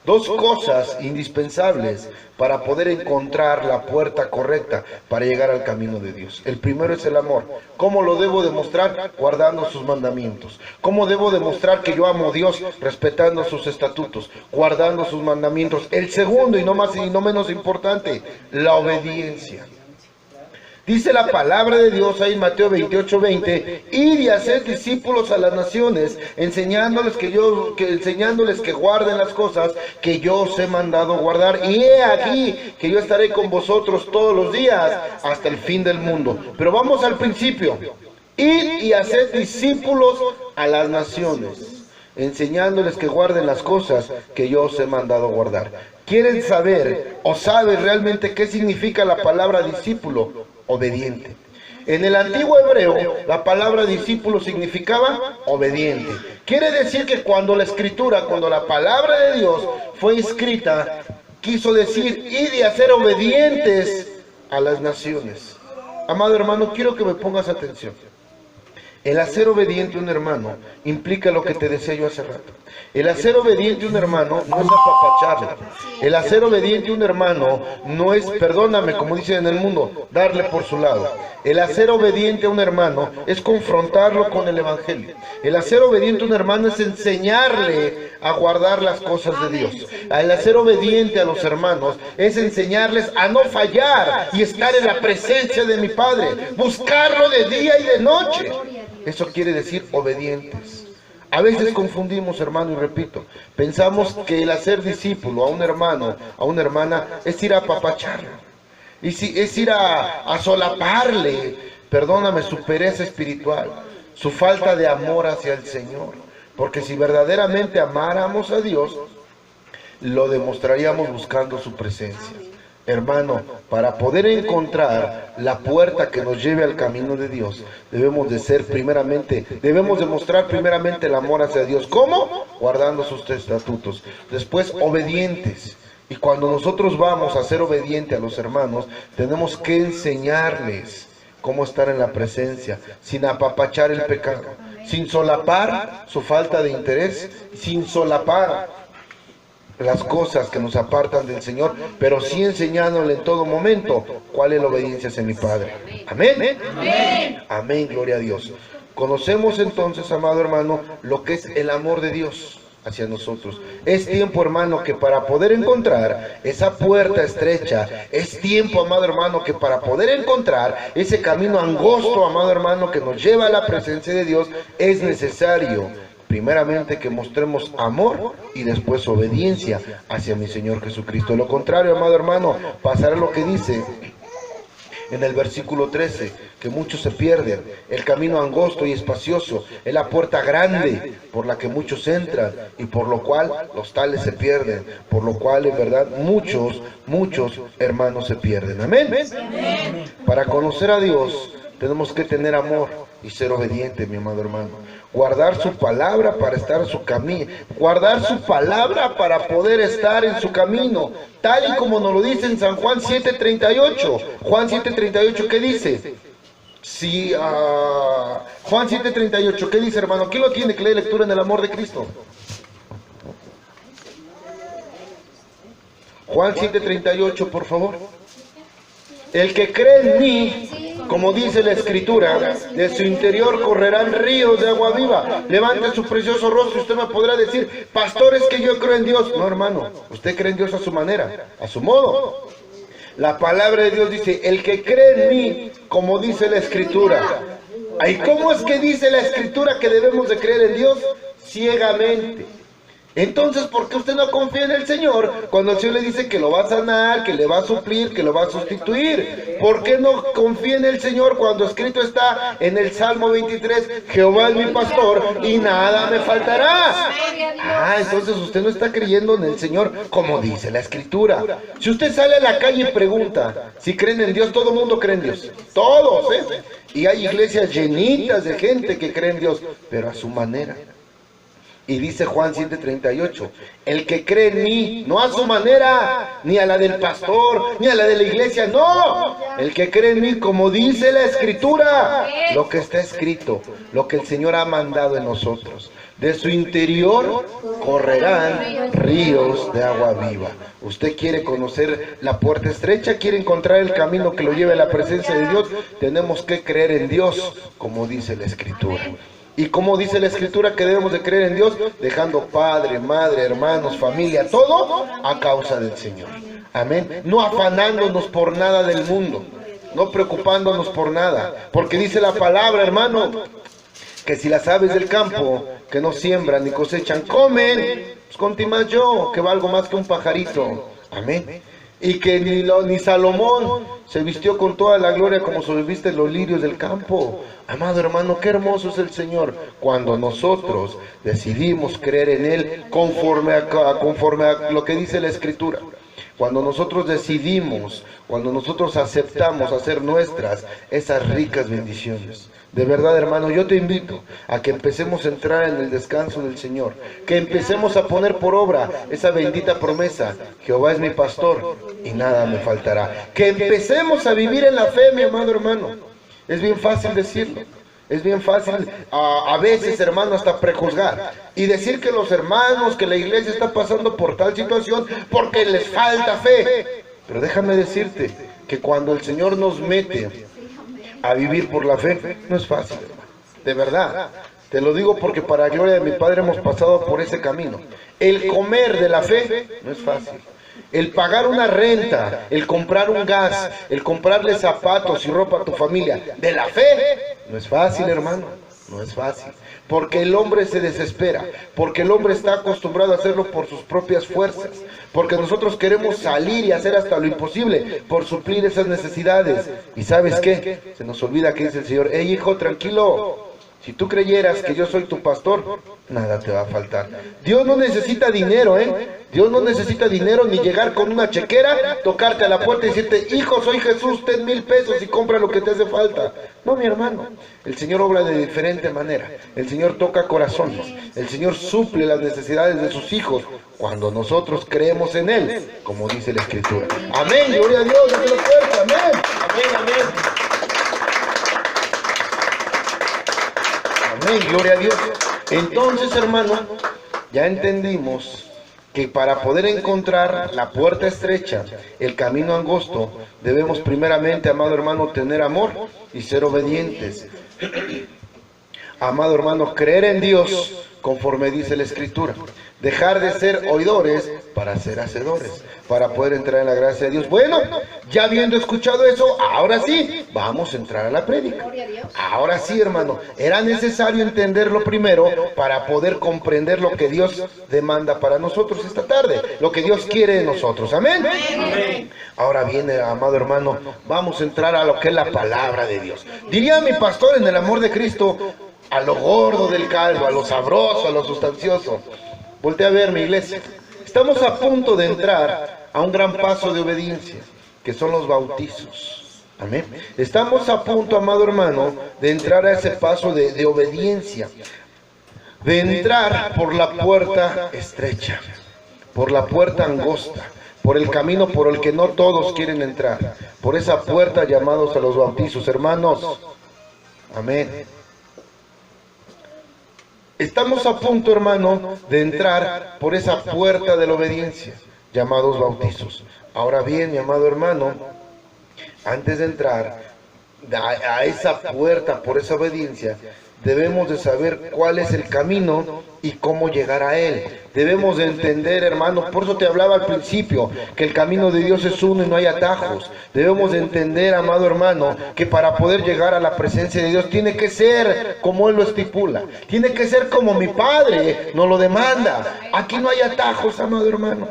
[SPEAKER 1] Dos cosas indispensables para poder encontrar la puerta correcta para llegar al camino de Dios. El primero es el amor. ¿Cómo lo debo demostrar? Guardando sus mandamientos. ¿Cómo debo demostrar que yo amo a Dios? Respetando sus estatutos, guardando sus mandamientos. El segundo, y no más y no menos importante, la obediencia. Dice la palabra de Dios ahí en Mateo 28:20, id y haced discípulos a las naciones, enseñándoles que guarden las cosas que yo os he mandado guardar. Y he aquí que yo estaré con vosotros todos los días hasta el fin del mundo. Pero vamos al principio. Id y haced discípulos a las naciones, enseñándoles que guarden las cosas que yo os he mandado guardar. ¿Quieren saber o sabes realmente qué significa la palabra discípulo? Obediente. En el antiguo hebreo, la palabra discípulo significaba obediente. Quiere decir que cuando la palabra de Dios fue escrita, quiso decir, id y hacer obedientes a las naciones. Amado hermano, quiero que me pongas atención. El hacer obediente a un hermano implica lo que te decía yo hace rato. El hacer obediente a un hermano no es apapacharle. El hacer obediente a un hermano no es, perdóname, como dicen en el mundo, darle por su lado. El hacer obediente a un hermano es confrontarlo con el evangelio. El hacer obediente a un hermano es enseñarle a guardar las cosas de Dios. El hacer obediente a los hermanos es enseñarles a no fallar y estar en la presencia de mi Padre, buscarlo de día y de noche. Eso quiere decir obedientes. A veces confundimos, hermano, y repito, pensamos que el hacer discípulo a un hermano, a una hermana, es ir a apapacharlo, es ir a solaparle, perdóname, su pereza espiritual, su falta de amor hacia el Señor. Porque si verdaderamente amáramos a Dios, lo demostraríamos buscando su presencia. Hermano, para poder encontrar la puerta que nos lleve al camino de Dios, debemos demostrar primeramente el amor hacia Dios. ¿Cómo? Guardando sus estatutos. Después, obedientes. Y cuando nosotros vamos a ser obedientes a los hermanos, tenemos que enseñarles cómo estar en la presencia, sin apapachar el pecado, sin solapar su falta de interés, sin solapar las cosas que nos apartan del Señor, pero sí enseñándole en todo momento cuál es la obediencia hacia mi Padre. Amén. Amén. Amén, gloria a Dios. Conocemos entonces, amado hermano, lo que es el amor de Dios hacia nosotros. Es tiempo, hermano, que para poder encontrar esa puerta estrecha, es tiempo, amado hermano, que para poder encontrar ese camino angosto, amado hermano, que nos lleva a la presencia de Dios, es necesario primeramente que mostremos amor y después obediencia hacia mi Señor Jesucristo. De lo contrario, amado hermano, pasará lo que dice en el versículo 13, que muchos se pierden. El camino angosto y espacioso es la puerta grande por la que muchos entran y por lo cual los tales se pierden, por lo cual en verdad muchos hermanos se pierden. Amén. Para conocer a Dios tenemos que tener amor y ser obediente, mi amado hermano. Guardar su palabra para estar en su camino. Guardar su palabra para poder estar en su camino. Tal y como nos lo dice en San Juan 7:38. Juan 7:38, ¿qué dice? Sí, Juan 7:38, ¿qué dice, hermano? ¿Quién lo tiene que leer lectura en el amor de Cristo? Juan 7:38, por favor. El que cree en mí, como dice la Escritura, de su interior correrán ríos de agua viva. Levante su precioso rostro y usted me podrá decir, pastor, es que yo creo en Dios. No, hermano, usted cree en Dios a su manera, a su modo. La palabra de Dios dice, el que cree en mí, como dice la Escritura. ¿Y cómo es que dice la Escritura que debemos de creer en Dios? Ciegamente. Entonces, ¿por qué usted no confía en el Señor cuando el Señor le dice que lo va a sanar, que le va a suplir, que lo va a sustituir? ¿Por qué no confía en el Señor cuando escrito está en el Salmo 23, Jehová es mi pastor y nada me faltará? Entonces usted no está creyendo en el Señor como dice la Escritura. Si usted sale a la calle y pregunta si creen en Dios, todo el mundo cree en Dios. Todos, ¿eh? Y hay iglesias llenitas de gente que cree en Dios, pero a su manera. Y dice Juan 7:38, el que cree en mí, no a su manera, ni a la del pastor, ni a la de la iglesia, no. El que cree en mí, como dice la Escritura, lo que está escrito, lo que el Señor ha mandado en nosotros. De su interior correrán ríos de agua viva. Usted quiere conocer la puerta estrecha, quiere encontrar el camino que lo lleve a la presencia de Dios. Tenemos que creer en Dios, como dice la Escritura. Y como dice la Escritura que debemos de creer en Dios, dejando padre, madre, hermanos, familia, todo a causa del Señor. Amén. No afanándonos por nada del mundo, no preocupándonos por nada, porque dice la palabra, hermano, que si las aves del campo, que no siembran ni cosechan, comen, pues conti más yo, que valgo más que un pajarito. Amén. Y que ni Salomón se vistió con toda la gloria como se visten los lirios del campo. Amado hermano, qué hermoso es el Señor cuando nosotros decidimos creer en Él conforme a lo que dice la Escritura. Cuando nosotros decidimos, cuando nosotros aceptamos hacer nuestras esas ricas bendiciones. De verdad, hermano, yo te invito a que empecemos a entrar en el descanso del Señor, que empecemos a poner por obra esa bendita promesa, Jehová es mi pastor y nada me faltará. Que empecemos a vivir en la fe, mi amado hermano. Es bien fácil decirlo, es bien fácil a veces, hermano, hasta prejuzgar y decir que los hermanos, que la iglesia está pasando por tal situación porque les falta fe. Pero déjame decirte que cuando el Señor nos mete a vivir por la fe, no es fácil, hermano. De verdad, te lo digo porque para gloria de mi Padre hemos pasado por ese camino. El comer de la fe no es fácil. El pagar una renta, el comprar un gas, el comprarle zapatos y ropa a tu familia, de la fe, no es fácil, hermano. No es fácil, porque el hombre se desespera, porque el hombre está acostumbrado a hacerlo por sus propias fuerzas, porque nosotros queremos salir y hacer hasta lo imposible por suplir esas necesidades. ¿Y sabes qué? Se nos olvida que dice el Señor, hey hijo, tranquilo, si tú creyeras que yo soy tu pastor, nada te va a faltar. Dios no necesita dinero, Dios no necesita dinero ni llegar con una chequera, tocarte a la puerta y decirte, hijo, soy Jesús, ten 1000 pesos y compra lo que te hace falta. No, mi hermano, el Señor obra de diferente manera. El Señor toca corazones. El Señor suple las necesidades de sus hijos cuando nosotros creemos en Él, como dice la Escritura. Amén, gloria a Dios, déjelo fuerte, amén. Amén, amén. Amén, gloria a Dios. Entonces, hermano, ya entendimos que para poder encontrar la puerta estrecha, el camino angosto, debemos primeramente, amado hermano, tener amor y ser obedientes. Amado hermano, creer en Dios conforme dice la Escritura. Dejar de ser oidores para ser hacedores, para poder entrar en la gracia de Dios. Bueno, ya habiendo escuchado eso, ahora sí, vamos a entrar a la prédica. Ahora sí, hermano, era necesario entenderlo primero para poder comprender lo que Dios demanda para nosotros esta tarde, lo que Dios quiere de nosotros. Amén. Amén. Ahora viene, amado hermano, vamos a entrar a lo que es la palabra de Dios. Diría mi pastor en el amor de Cristo, a lo gordo del caldo, a lo sabroso, a lo sustancioso. Voltea a ver, mi iglesia. Estamos a punto de entrar a un gran paso de obediencia, que son los bautizos. Amén. Estamos a punto, amado hermano, de entrar a ese paso de obediencia, de entrar por la puerta estrecha, por la puerta angosta, por el camino por el que no todos quieren entrar, por esa puerta llamados a los bautizos, hermanos. Amén. Estamos a punto, hermano, de entrar por esa puerta de la obediencia, llamados bautizos. Ahora bien, mi amado hermano, antes de entrar a esa puerta por esa obediencia, debemos de saber cuál es el camino y cómo llegar a él. Debemos de entender, hermano, por eso te hablaba al principio, que el camino de Dios es uno y no hay atajos. Debemos de entender, amado hermano, que para poder llegar a la presencia de Dios tiene que ser como Él lo estipula. Tiene que ser como mi Padre nos lo demanda. Aquí no hay atajos, amado hermano.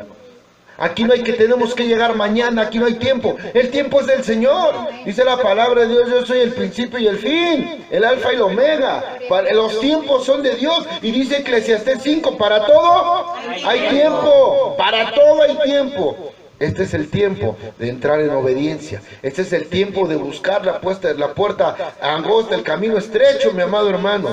[SPEAKER 1] Aquí no hay que tenemos que llegar mañana, aquí no hay tiempo. El tiempo es del Señor. Dice la palabra de Dios, yo soy el principio y el fin, el alfa y el omega. Los tiempos son de Dios. Y dice Eclesiastés 5, para todo hay tiempo. Para todo hay tiempo. Este es el tiempo de entrar en obediencia. Este es el tiempo de buscar la puerta angosta, el camino estrecho, mi amado hermano.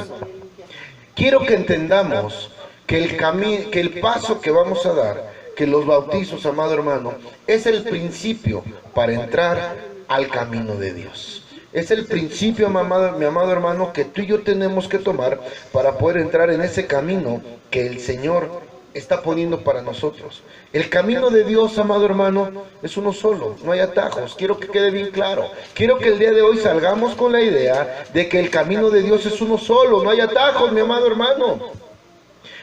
[SPEAKER 1] Quiero que entendamos que el paso que vamos a dar, que los bautizos, amado hermano, es el principio para entrar al camino de Dios. Es el principio, mi amado hermano, que tú y yo tenemos que tomar para poder entrar en ese camino que el Señor está poniendo para nosotros. El camino de Dios, amado hermano, es uno solo, no hay atajos. Quiero que quede bien claro. Quiero que el día de hoy salgamos con la idea de que el camino de Dios es uno solo, no hay atajos, mi amado hermano.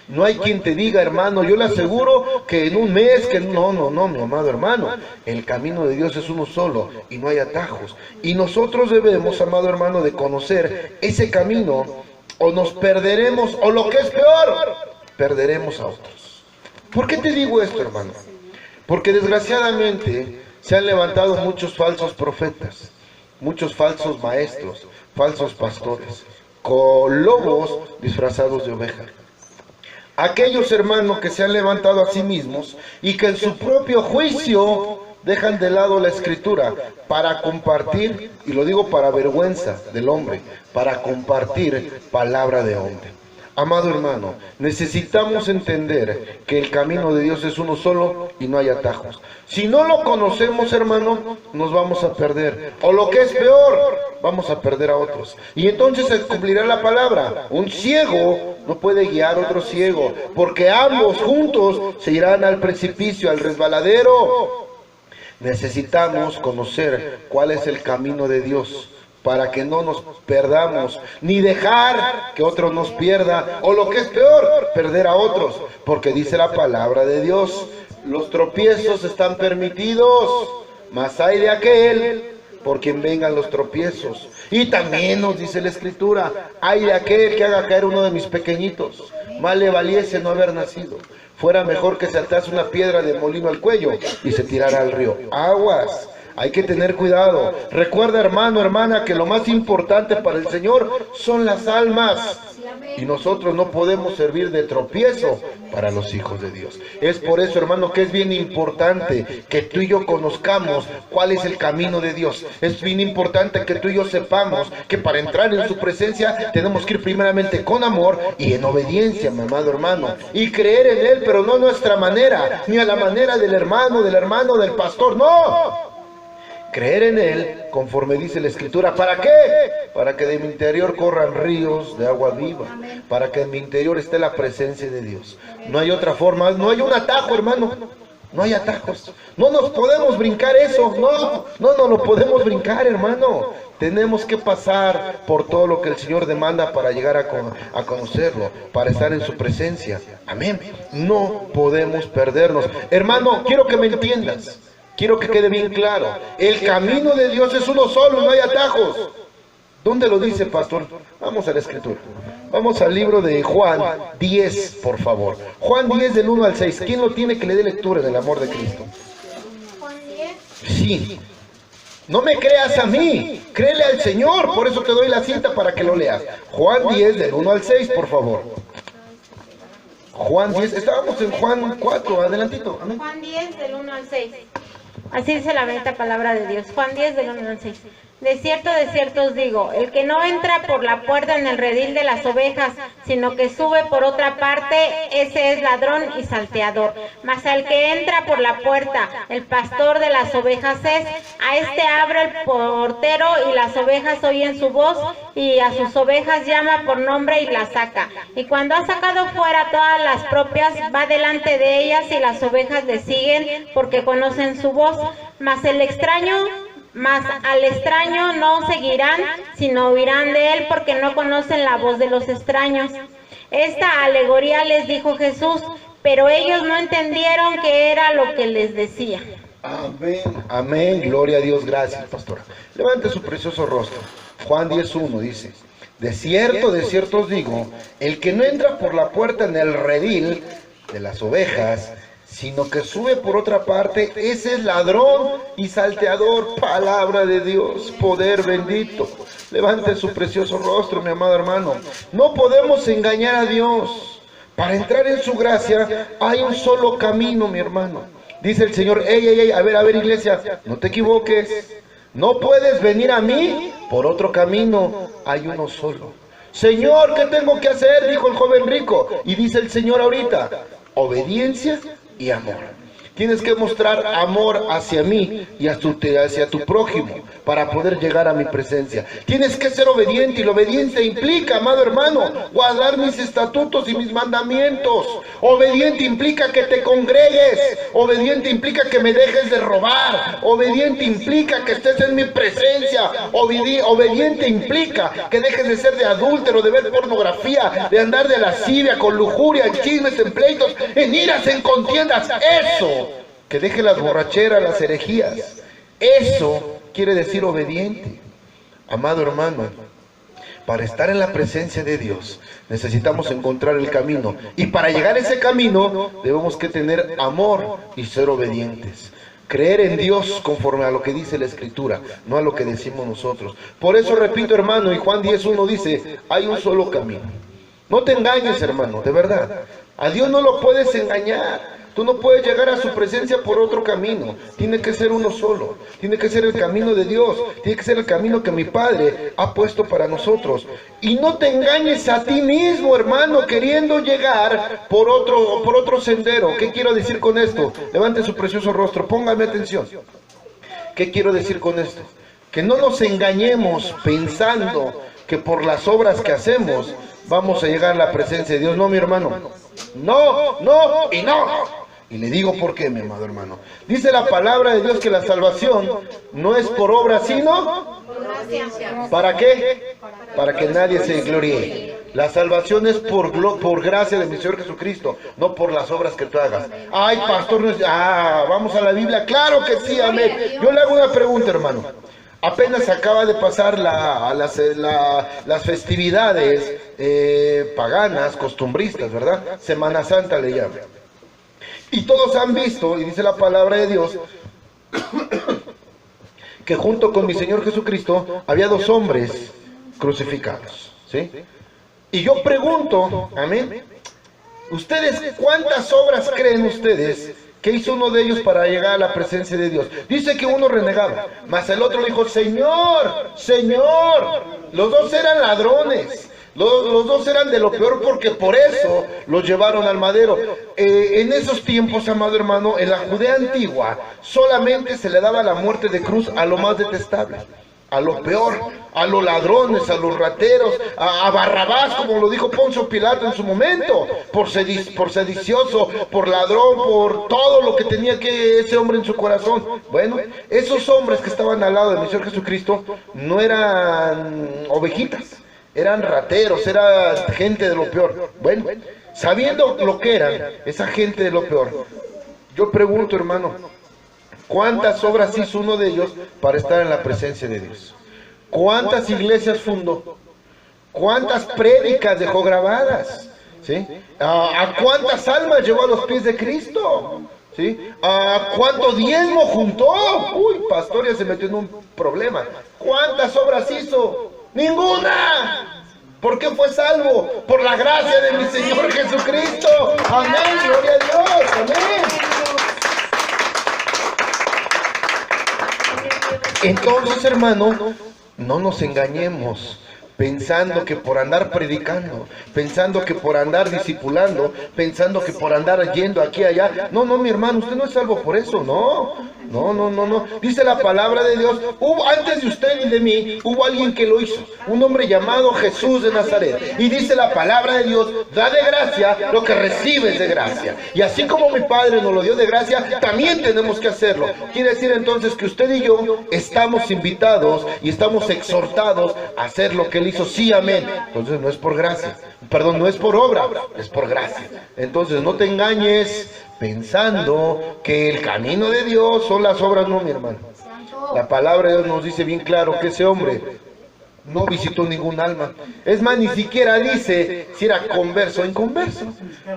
[SPEAKER 1] No hay quien te diga, hermano, yo le aseguro que en un mes, que no, mi amado hermano. El camino de Dios es uno solo y no hay atajos. Y nosotros debemos, amado hermano, de conocer ese camino, o nos perderemos, o lo que es peor, perderemos a otros. ¿Por qué te digo esto, hermano? Porque desgraciadamente se han levantado muchos falsos profetas, muchos falsos maestros, falsos pastores, con lobos disfrazados de ovejas. Aquellos hermanos que se han levantado a sí mismos y que en su propio juicio dejan de lado la escritura para compartir, y lo digo para vergüenza del hombre, para compartir palabra de hombre. Amado hermano, necesitamos entender que el camino de Dios es uno solo y no hay atajos. Si no lo conocemos, hermano, nos vamos a perder. O lo que es peor, vamos a perder a otros. Y entonces se cumplirá la palabra. Un ciego no puede guiar a otro ciego, porque ambos juntos se irán al precipicio, al resbaladero. Necesitamos conocer cuál es el camino de Dios, para que no nos perdamos, ni dejar que otro nos pierda, o lo que es peor, perder a otros, porque dice la palabra de Dios, los tropiezos están permitidos, mas hay de aquel por quien vengan los tropiezos. Y también nos dice la escritura, hay de aquel que haga caer uno de mis pequeñitos, más le valiese no haber nacido. Fuera mejor que saltase una piedra de molino al cuello y se tirara al río. Aguas. Hay que tener cuidado. Recuerda, hermano, hermana, que lo más importante para el Señor son las almas. Y nosotros no podemos servir de tropiezo para los hijos de Dios. Es por eso, hermano, que es bien importante que tú y yo conozcamos cuál es el camino de Dios. Es bien importante que tú y yo sepamos que para entrar en su presencia tenemos que ir primeramente con amor y en obediencia, mi amado hermano. Y creer en Él, pero no a nuestra manera, ni a la manera del hermano, del pastor, no. Creer en Él, conforme dice la Escritura. ¿Para qué? Para que de mi interior corran ríos de agua viva. Para que en mi interior esté la presencia de Dios. No hay otra forma, no hay un atajo, hermano. No hay atajos. No nos podemos brincar eso. No lo podemos brincar, hermano. Tenemos que pasar por todo lo que el Señor demanda para llegar a conocerlo, para estar en su presencia. Amén. No podemos perdernos. Hermano, quiero que me entiendas. Quiero que quede bien claro. El camino de Dios es uno solo, no hay atajos. ¿Dónde lo dice, pastor? Vamos a la escritura. Vamos al libro de Juan 10, por favor. Juan 10 del 1 al 6. ¿Quién lo tiene que le dé lectura en el amor de Cristo?
[SPEAKER 4] Juan 10.
[SPEAKER 1] Sí. No me creas a mí, créele al Señor. Por eso te doy la cita para que lo leas. Juan 10 del 1 al 6, por favor. Juan 10, estábamos en Juan 4, adelantito. Amén.
[SPEAKER 4] Juan 10 del 1 al 6. Así dice la bendita palabra de Dios. Juan 10 del 1 al 6. De cierto os digo, el que no entra por la puerta en el redil de las ovejas, sino que sube por otra parte, ese es ladrón y salteador. Mas al que entra por la puerta, el pastor de las ovejas es, a este abre el portero y las ovejas oyen su voz, y a sus ovejas llama por nombre y las saca. Y cuando ha sacado fuera todas las propias, va delante de ellas y las ovejas le siguen porque conocen su voz. Mas el extraño Mas al extraño no seguirán, sino oirán de él, porque no conocen la voz de los extraños. Esta alegoría les dijo Jesús, pero ellos no entendieron qué era lo que les decía.
[SPEAKER 1] Amén, amén, gloria a Dios, gracias, pastora. Levante su precioso rostro. Juan 10:1 dice: de cierto os digo, el que no entra por la puerta en el redil de las ovejas, sino que sube por otra parte, ese es ladrón y salteador. Palabra de Dios, poder bendito. Levante su precioso rostro, mi amado hermano. No podemos engañar a Dios. Para entrar en su gracia hay un solo camino, mi hermano. Dice el Señor: ey, a ver, iglesia, no te equivoques. No puedes venir a mí por otro camino, hay uno solo. Señor, ¿qué tengo que hacer?, dijo el joven rico. Y dice el Señor ahorita: obediencia y amor. Tienes que mostrar amor hacia mí y hacia tu prójimo para poder llegar a mi presencia. Tienes que ser obediente, y la obediencia implica, amado hermano, guardar mis estatutos y mis mandamientos. Obediente implica que te congregues. Obediente implica que me dejes de robar. Obediente implica que estés en mi presencia. Obediente implica que dejes de ser de adúltero, de ver pornografía, de andar de lascivia, con lujuria, en chismes, en pleitos, en iras, en contiendas. Eso, que deje las borracheras, las herejías. Eso quiere decir obediente. Amado hermano, para estar en la presencia de Dios necesitamos encontrar el camino, y para llegar a ese camino debemos que tener amor y ser obedientes. Creer en Dios conforme a lo que dice la Escritura, no a lo que decimos nosotros. Por eso repito, hermano, y Juan 10:1 dice: hay un solo camino. No te engañes, hermano, de verdad. A Dios no lo puedes engañar. Tú no puedes llegar a su presencia por otro camino. Tiene que ser uno solo. Tiene que ser el camino de Dios. Tiene que ser el camino que mi Padre ha puesto para nosotros. Y no te engañes a ti mismo, hermano, queriendo llegar por otro sendero. ¿Qué quiero decir con esto? Levante su precioso rostro, póngame atención. ¿Qué quiero decir con esto? Que no nos engañemos pensando que por las obras que hacemos vamos a llegar a la presencia de Dios. No, mi hermano. No y no. Y le digo por qué, mi amado hermano. Dice la palabra de Dios que la salvación no es por obra, sino ¿para qué? Para que nadie se gloríe. La salvación es por gracia de mi Señor Jesucristo, no por las obras que tú hagas. Ay, pastor, vamos a la Biblia. Claro que sí, amén. Yo le hago una pregunta, hermano. Apenas acaba de pasar las festividades paganas, costumbristas, ¿verdad? Semana Santa le llaman. Y todos han visto, y dice la palabra de Dios, que junto con mi Señor Jesucristo había dos hombres crucificados, ¿sí? Y yo pregunto, amén, ¿ustedes cuántas obras creen ustedes que hizo uno de ellos para llegar a la presencia de Dios? Dice que uno renegaba, mas el otro le dijo: Señor, Señor. Los dos eran ladrones. Los dos eran de lo peor, porque por eso los llevaron al madero. En esos tiempos, amado hermano, en la Judea antigua, solamente se le daba la muerte de cruz a lo más detestable, a lo peor, a los ladrones, a los rateros, a Barrabás, como lo dijo Poncio Pilato en su momento, por sedicioso, por ladrón, por todo lo que tenía que ese hombre en su corazón. Bueno, esos hombres que estaban al lado de mi Señor Jesucristo no eran ovejitas, eran rateros, era gente de lo peor. Bueno, sabiendo lo que eran esa gente de lo peor, yo pregunto, hermano, ¿cuántas obras hizo uno de ellos para estar en la presencia de Dios? ¿Cuántas iglesias fundó? ¿Cuántas prédicas dejó grabadas? ¿Sí? ¿A cuántas almas llevó a los pies de Cristo? ¿Sí? ¿A cuánto diezmo juntó? Uy, pastor, ya se metió en un problema. ¿Cuántas obras hizo? ¡Ninguna! ¿Por qué fue salvo? Por la gracia de mi Señor Jesucristo. Amén, gloria a Dios, amén. Entonces, hermano, no nos engañemos pensando que por andar predicando, pensando que por andar discipulando, pensando que por andar yendo aquí y allá. No, no, mi hermano, usted no es salvo por eso, no. No. Dice la palabra de Dios, antes de usted y de mí, hubo alguien que lo hizo, un hombre llamado Jesús de Nazaret. Y dice la palabra de Dios, da de gracia lo que recibes de gracia. Y así como mi Padre nos lo dio de gracia, también tenemos que hacerlo. Quiere decir entonces que usted y yo estamos invitados y estamos exhortados a hacer lo que Él hizo. Sí, amén. Entonces no es por gracia, perdón, no es por obra, es por gracia. Entonces no te engañes pensando que el camino de Dios son las obras. No, mi hermano. La palabra de Dios nos dice bien claro que ese hombre no visitó ningún alma. Es más, ni siquiera dice si era converso o inconverso,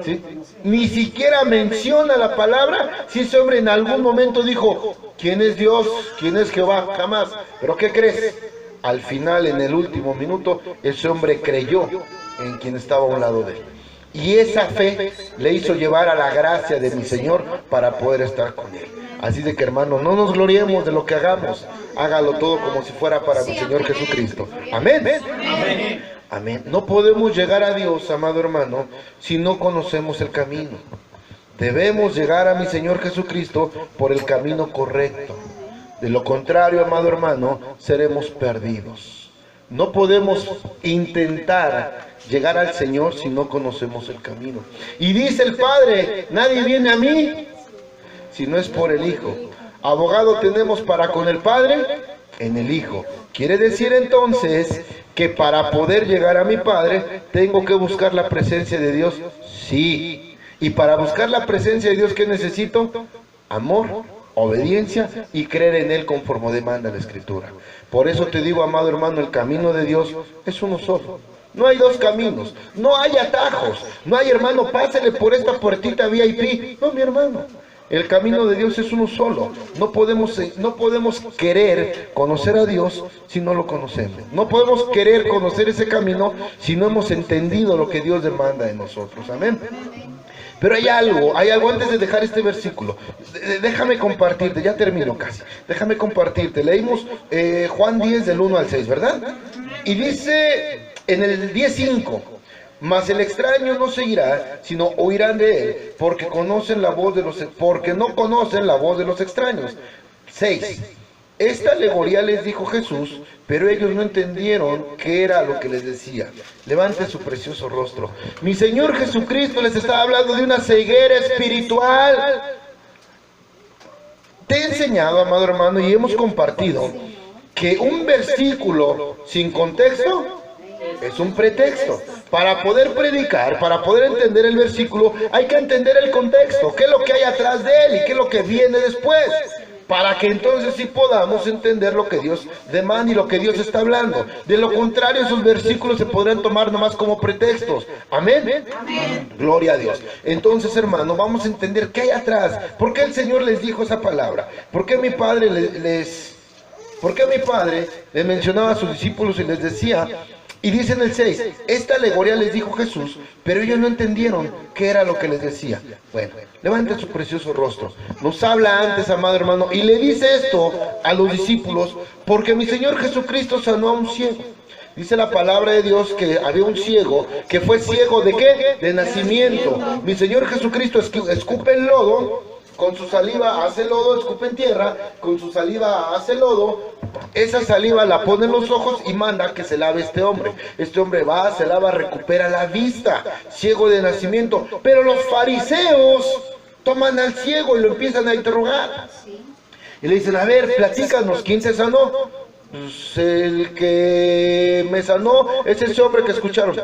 [SPEAKER 1] ¿sí? Ni siquiera menciona la palabra si ese hombre en algún momento dijo, ¿quién es Dios? ¿Quién es Jehová? Jamás. ¿Pero qué crees? Al final, en el último minuto, ese hombre creyó en quien estaba a un lado de él. Y esa fe le hizo llevar a la gracia de mi Señor para poder estar con Él. Así de que, hermano, no nos gloriemos de lo que hagamos. Hágalo todo como si fuera para mi Señor Jesucristo. Amén. Amén. No podemos llegar a Dios, amado hermano, si no conocemos el camino. Debemos llegar a mi Señor Jesucristo por el camino correcto. De lo contrario, amado hermano, seremos perdidos. No podemos intentar llegar al Señor si no conocemos el camino. Y dice el Padre, nadie viene a mí si no es por el Hijo. Abogado tenemos para con el Padre en el Hijo. Quiere decir entonces que para poder llegar a mi Padre tengo que buscar la presencia de Dios. Sí. Y para buscar la presencia de Dios, ¿qué necesito? Amor, obediencia y creer en Él conforme demanda la Escritura. Por eso te digo, amado hermano, el camino de Dios es uno solo. No hay dos caminos, no hay atajos, no hay, hermano, pásele por esta puertita VIP. No, mi hermano, el camino de Dios es uno solo. No podemos querer conocer a Dios si no lo conocemos. No podemos querer conocer ese camino si no hemos entendido lo que Dios demanda de nosotros. Amén. Pero hay algo antes de dejar este versículo. Déjame compartirte, ya termino casi. Déjame compartirte. Leímos Juan 10 del 1 al 6, ¿verdad? Y dice en el 10:5, mas el extraño no seguirá, sino oirán de él, porque no conocen la voz de los extraños. 6. Esta alegoría les dijo Jesús, pero ellos no entendieron qué era lo que les decía. Levante su precioso rostro. Mi Señor Jesucristo les estaba hablando de una ceguera espiritual. Te he enseñado, amado hermano, y hemos compartido que un versículo sin contexto es un pretexto. Para poder predicar, para poder entender el versículo, hay que entender el contexto, qué es lo que hay atrás de él y qué es lo que viene después, para que entonces sí podamos entender lo que Dios demanda y lo que Dios está hablando. De lo contrario, esos versículos se podrán tomar nomás como pretextos. Amén. Amén. Gloria a Dios. Entonces, hermano, vamos a entender qué hay atrás. ¿Por qué el Señor les dijo esa palabra? ¿Por qué mi Padre le mencionaba a sus discípulos y les decía? Y dice en el 6, esta alegoría les dijo Jesús, pero ellos no entendieron qué era lo que les decía. Bueno, levante su precioso rostro. Nos habla antes, amado hermano, y le dice esto a los discípulos, porque mi Señor Jesucristo sanó a un ciego. Dice la palabra de Dios que había un ciego, que fue ciego ¿de qué? De nacimiento. Mi Señor Jesucristo escupe el lodo, con su saliva hace lodo, escupe en tierra, con su saliva hace lodo, esa saliva la pone en los ojos y manda que se lave este hombre. Este hombre va, se lava, recupera la vista, ciego de nacimiento. Pero los fariseos toman al ciego y lo empiezan a interrogar. Y le dicen, a ver, platícanos, ¿quién se sanó? Pues el que me sanó es ese hombre que escucharon.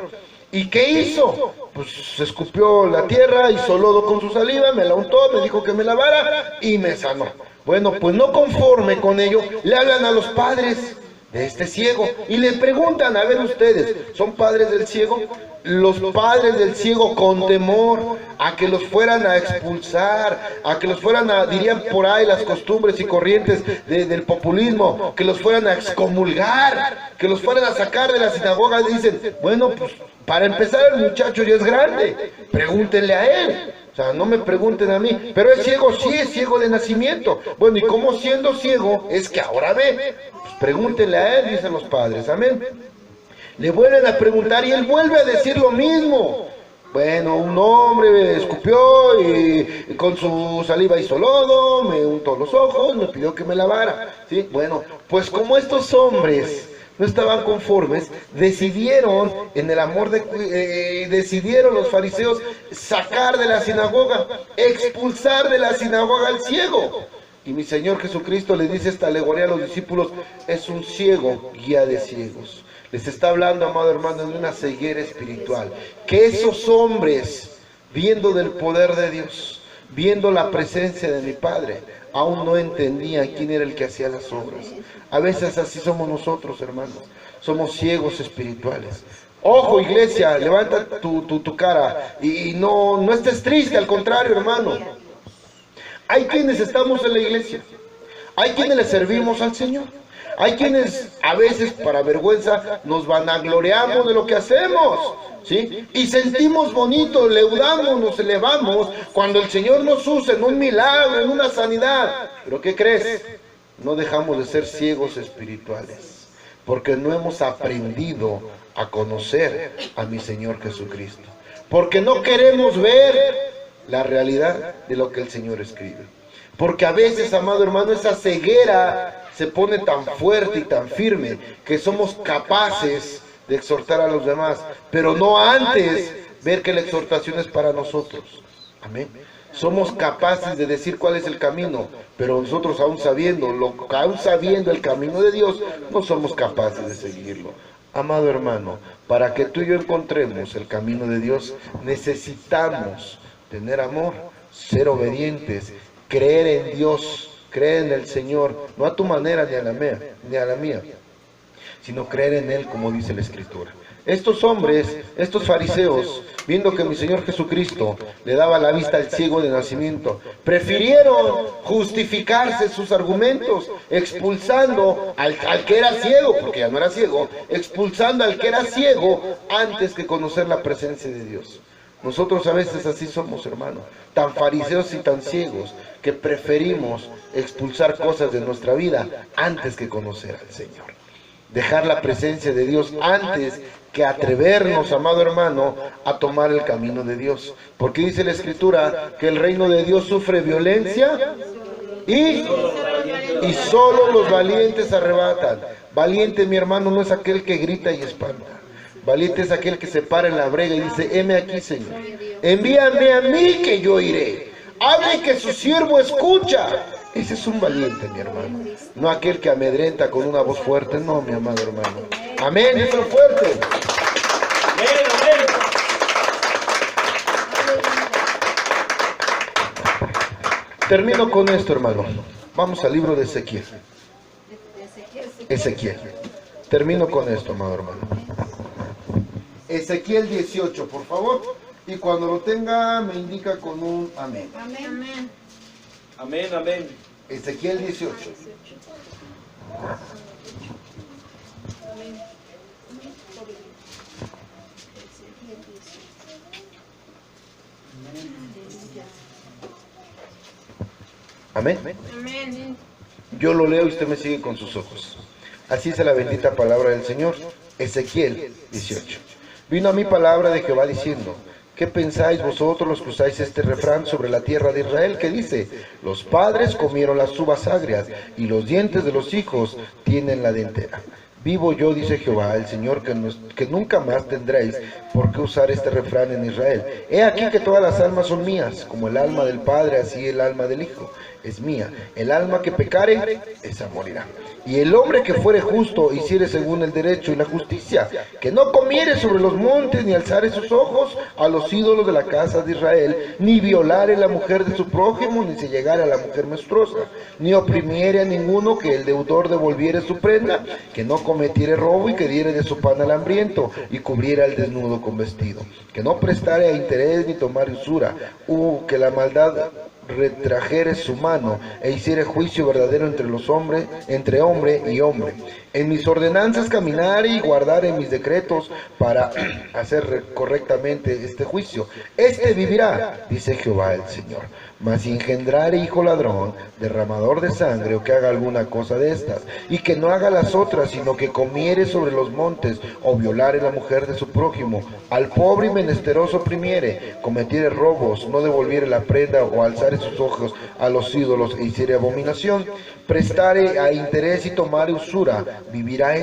[SPEAKER 1] ¿Y qué hizo? Pues se escupió la tierra, hizo lodo con su saliva, me la untó, me dijo que me lavara y me sanó. Bueno, pues no conforme con ello, le hablan a los padres de este ciego y le preguntan, a ver ustedes, ¿son padres del ciego? Los padres del ciego con temor a que los fueran a expulsar, a que los fueran a, dirían por ahí las costumbres y corrientes del populismo, que los fueran a excomulgar, que los fueran a sacar de la sinagoga. Dicen, bueno, pues para empezar el muchacho ya es grande, pregúntenle a él. O sea, no me pregunten a mí, pero es ciego, sí, es ciego de nacimiento. Bueno, y como siendo ciego es que ahora ve, pues pregúntenle a él, dicen los padres, amén. Le vuelven a preguntar y él vuelve a decir lo mismo. Bueno, un hombre escupió y con su saliva hizo lodo, me untó los ojos, me pidió que me lavara. ¿Sí? Bueno, pues como estos hombres no estaban conformes, decidieron, en el amor decidieron los fariseos sacar de la sinagoga, expulsar de la sinagoga al ciego. Y mi Señor Jesucristo le dice esta alegoría a los discípulos: es un ciego guía de ciegos. Les está hablando, amado hermano, de una ceguera espiritual. Que esos hombres, viendo del poder de Dios, viendo la presencia de mi Padre, aún no entendían quién era el que hacía las obras. A veces así somos nosotros, hermanos. Somos ciegos espirituales. Ojo, iglesia, levanta tu cara y no estés triste, al contrario, hermano. Hay quienes estamos en la iglesia, hay quienes le servimos al Señor. Hay quienes a veces, para vergüenza, nos vanagloriamos de lo que hacemos, ¿sí? Y sentimos bonito, leudamos, nos elevamos cuando el Señor nos usa en un milagro, en una sanidad. ¿Pero qué crees? No dejamos de ser ciegos espirituales, porque no hemos aprendido a conocer a mi Señor Jesucristo. Porque no queremos ver la realidad de lo que el Señor escribe. Porque a veces, amado hermano, esa ceguera se pone tan fuerte y tan firme que somos capaces de exhortar a los demás, pero no antes ver que la exhortación es para nosotros. Amén. Somos capaces de decir cuál es el camino, pero nosotros aún sabiendo el camino de Dios, no somos capaces de seguirlo. Amado hermano, para que tú y yo encontremos el camino de Dios, necesitamos tener amor, ser obedientes, creer en Dios, creer en el Señor, no a tu manera ni a la mía, sino creer en Él, como dice la Escritura. Estos hombres, estos fariseos, viendo que mi Señor Jesucristo le daba la vista al ciego de nacimiento, prefirieron justificarse sus argumentos, expulsando al que era ciego, porque ya no era ciego, expulsando al que era ciego antes que conocer la presencia de Dios. Nosotros a veces así somos, hermano, tan fariseos y tan ciegos, que preferimos expulsar cosas de nuestra vida antes que conocer al Señor. Dejar la presencia de Dios antes que atrevernos, amado hermano, a tomar el camino de Dios. Porque dice la Escritura que el reino de Dios sufre violencia y solo los valientes arrebatan. Valiente, mi hermano, no es aquel que grita y espanta. Valiente es aquel que se para en la brega y dice: heme aquí, Señor, envíame a mí que yo iré. Hable que su siervo escucha. Ese es un valiente, mi hermano. No aquel que amedrenta con una voz fuerte, no, mi amado hermano. Amén, eso fuerte.
[SPEAKER 2] Amén, amén.
[SPEAKER 1] Termino con esto, hermano. Vamos al libro de Ezequiel. Ezequiel. Termino con esto, amado hermano. Ezequiel 18, por favor. Y cuando lo tenga, me indica con un amén.
[SPEAKER 4] Amén.
[SPEAKER 2] Amén, amén.
[SPEAKER 1] Ezequiel 18. Amén.
[SPEAKER 4] Amén.
[SPEAKER 1] Yo lo leo y usted me sigue con sus ojos. Así dice la bendita palabra del Señor. Ezequiel 18. Vino a mí palabra de Jehová diciendo: ¿qué pensáis vosotros los que usáis este refrán sobre la tierra de Israel, que dice: los padres comieron las uvas agrias y los dientes de los hijos tienen la dentera? Vivo yo, dice Jehová, el Señor, que nunca más tendréis por qué usar este refrán en Israel. He aquí que todas las almas son mías, como el alma del Padre, así el alma del Hijo es mía. El alma que pecare, esa morirá. Y el hombre que fuere justo, hiciere según el derecho y la justicia, que no comiere sobre los montes, ni alzare sus ojos a los ídolos de la casa de Israel, ni violare la mujer de su prójimo, ni se llegare a la mujer menstruosa, ni oprimiere a ninguno, que el deudor devolviere su prenda, que no cometiere robo y que diere de su pan al hambriento, y cubriera al desnudo con vestido, que no prestare a interés ni tomare usura, que la maldad retrajere su mano, e hiciere juicio verdadero entre los hombres, entre hombre y hombre, En mis ordenanzas caminare y guardare mis decretos para hacer correctamente este juicio. Este vivirá, dice Jehová el Señor. Mas si engendrare hijo ladrón, derramador de sangre, o que haga alguna cosa de estas, y que no haga las otras, sino que comiere sobre los montes, o violare la mujer de su prójimo, al pobre y menesteroso oprimiere, cometiere robos, no devolviere la prenda, o alzare sus ojos a los ídolos, e hiciere abominación, prestare a interés y tomare usura, vivirá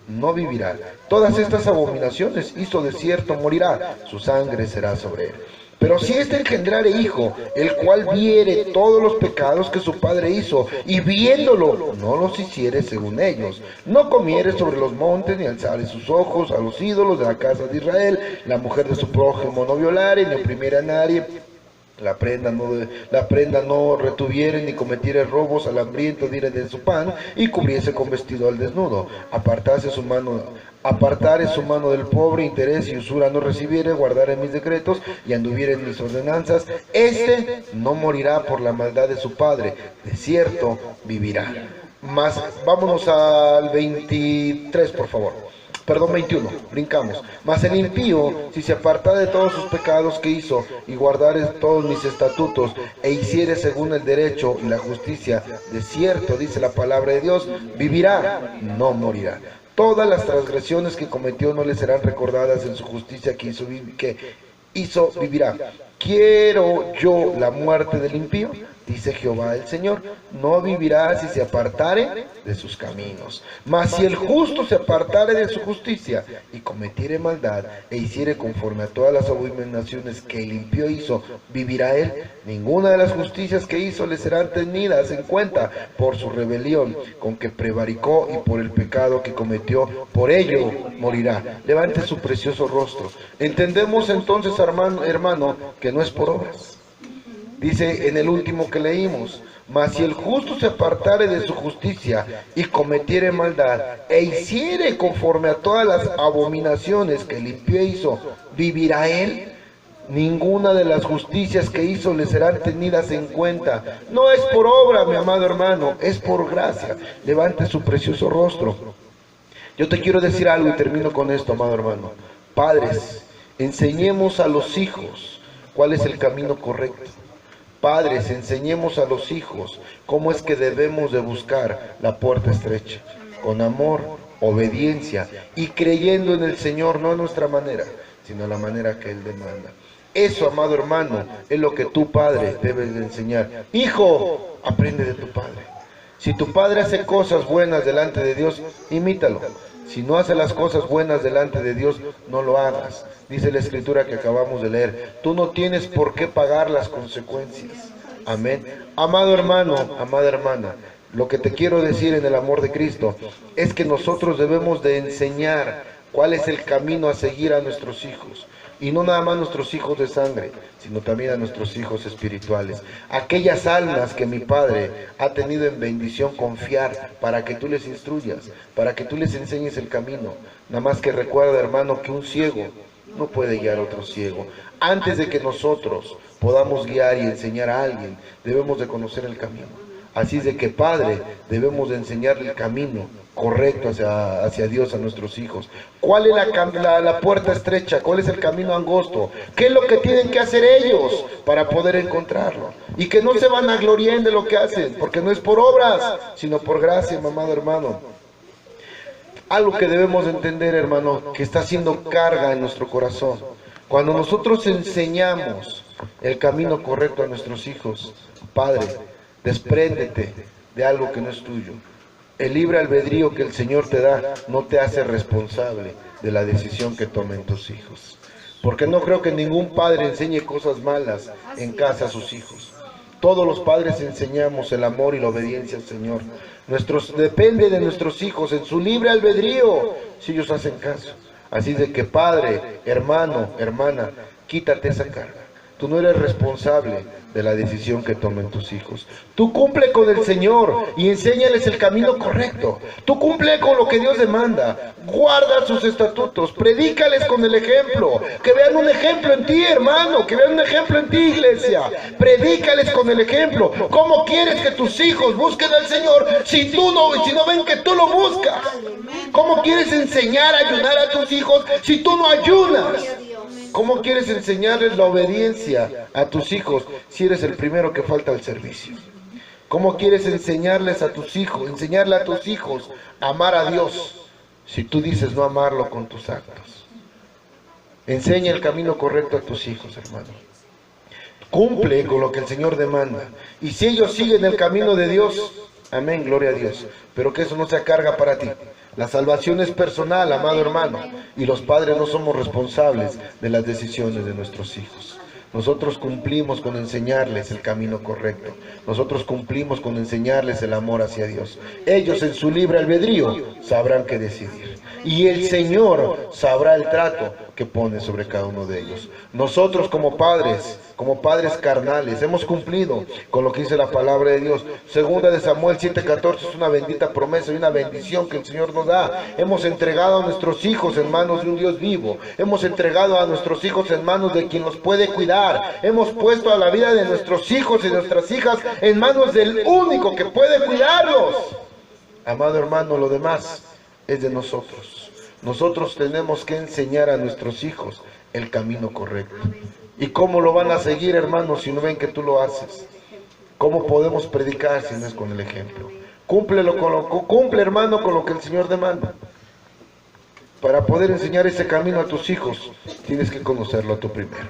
[SPEAKER 1] no vivirá. Todas estas abominaciones hizo, de cierto morirá, su sangre será sobre él. Pero si engendrare hijo, el cual viere todos los pecados que su padre hizo, y viéndolo no los hiciere según ellos, no comiere sobre los montes, ni alzare sus ojos a los ídolos de la casa de Israel, la mujer de su prójimo no violare, ni oprimiere a nadie, la prenda no retuviere, ni cometiere robos, al hambriento diere de su pan, y cubriese con vestido al desnudo, apartare su mano del pobre, interés y usura no recibiere, guardare mis decretos, y anduviere en mis ordenanzas, no morirá por la maldad de su padre, de cierto vivirá. Mas, vámonos al 23, por favor. Perdón, 21, brincamos. Mas el impío, si se aparta de todos sus pecados que hizo, y guardare todos mis estatutos, e hiciere según el derecho y la justicia, de cierto, dice la palabra de Dios, vivirá, no morirá. Todas las transgresiones que cometió no le serán recordadas, en su justicia que hizo vivirá. ¿Quiero yo la muerte del impío? Dice Jehová el Señor, no vivirá si se apartare de sus caminos. Mas si el justo se apartare de su justicia y cometiere maldad, e hiciere conforme a todas las abominaciones que el impío hizo, vivirá él. Ninguna de las justicias que hizo le serán tenidas en cuenta por su rebelión con que prevaricó, y por el pecado que cometió, por ello morirá. Levante su precioso rostro. Entendemos entonces, hermano, que no es por obras. Dice en el último que leímos, mas si el justo se apartare de su justicia y cometiere maldad, e hiciere conforme a todas las abominaciones que el impío hizo, vivirá él. Ninguna de las justicias que hizo le serán tenidas en cuenta. No es por obra, mi amado hermano, es por gracia. Levante su precioso rostro. Yo te quiero decir algo y termino con esto, amado hermano. Padres, enseñemos a los hijos cuál es el camino correcto. Padres, enseñemos a los hijos cómo es que debemos de buscar la puerta estrecha, con amor, obediencia y creyendo en el Señor, no a nuestra manera, sino a la manera que Él demanda. Eso, amado hermano, es lo que tu padre debes de enseñar. Hijo, aprende de tu padre. Si tu padre hace cosas buenas delante de Dios, imítalo. Si no hace las cosas buenas delante de Dios, no lo hagas. Dice la escritura que acabamos de leer. Tú no tienes por qué pagar las consecuencias. Amén. Amado hermano, amada hermana, lo que te quiero decir en el amor de Cristo es que nosotros debemos de enseñar cuál es el camino a seguir a nuestros hijos. Y no nada más nuestros hijos de sangre, sino también a nuestros hijos espirituales. Aquellas almas que mi Padre ha tenido en bendición confiar para que tú les instruyas, para que tú les enseñes el camino. Nada más que recuerda, hermano, que un ciego no puede guiar a otro ciego. Antes de que nosotros podamos guiar y enseñar a alguien, debemos de conocer el camino. Así es de que, Padre, debemos de enseñarle el camino correcto hacia Dios a nuestros hijos. ¿Cuál es la puerta estrecha? ¿Cuál es el camino angosto? ¿Qué es lo que tienen que hacer ellos para poder encontrarlo? Y que no se van a gloriar de lo que hacen, porque no es por obras, sino por gracia, mi amado hermano. Algo que debemos entender, hermano, que está haciendo carga en nuestro corazón. Cuando nosotros enseñamos el camino correcto a nuestros hijos, Padre, despréndete de algo que no es tuyo. El libre albedrío que el Señor te da no te hace responsable de la decisión que tomen tus hijos. Porque no creo que ningún padre enseñe cosas malas en casa a sus hijos. Todos los padres enseñamos el amor y la obediencia al Señor. Depende de nuestros hijos en su libre albedrío si ellos hacen caso. Así de que, padre, hermano, hermana, quítate esa carga. Tú no eres responsable de la decisión que tomen tus hijos. Tú cumple con el Señor y enséñales el camino correcto. Tú cumple con lo que Dios demanda. Guarda sus estatutos, predícales con el ejemplo. Que vean un ejemplo en ti, hermano, que vean un ejemplo en ti, iglesia. Predícales con el ejemplo. ¿Cómo quieres que tus hijos busquen al Señor si no ven que tú lo buscas? ¿Cómo quieres enseñar a ayunar a tus hijos si tú no ayunas? ¿Cómo quieres enseñarles la obediencia a tus hijos si eres el primero que falta al servicio? ¿Cómo quieres enseñarle a tus hijos a amar a Dios si tú dices no amarlo con tus actos? Enseña el camino correcto a tus hijos, hermano. Cumple con lo que el Señor demanda. Y si ellos siguen el camino de Dios, amén, gloria a Dios. Pero que eso no sea carga para ti. La salvación es personal, amado hermano, y los padres no somos responsables de las decisiones de nuestros hijos. Nosotros cumplimos con enseñarles el camino correcto. Nosotros cumplimos con enseñarles el amor hacia Dios. Ellos en su libre albedrío sabrán qué decidir. Y el Señor sabrá el trato que pone sobre cada uno de ellos. Nosotros como padres carnales, hemos cumplido con lo que dice la palabra de Dios. Segunda de Samuel 7:14 es una bendita promesa y una bendición que el Señor nos da. Hemos entregado a nuestros hijos en manos de un Dios vivo. Hemos entregado a nuestros hijos en manos de quien los puede cuidar. Hemos puesto a la vida de nuestros hijos y nuestras hijas en manos del único que puede cuidarlos. Amado hermano, lo demás es de nosotros. Nosotros tenemos que enseñar a nuestros hijos el camino correcto. ¿Y cómo lo van a seguir, hermanos, si no ven que tú lo haces? ¿Cómo podemos predicar si no es con el ejemplo? Cumple, hermano, con lo que el Señor demanda. Para poder enseñar ese camino a tus hijos, tienes que conocerlo tú primero.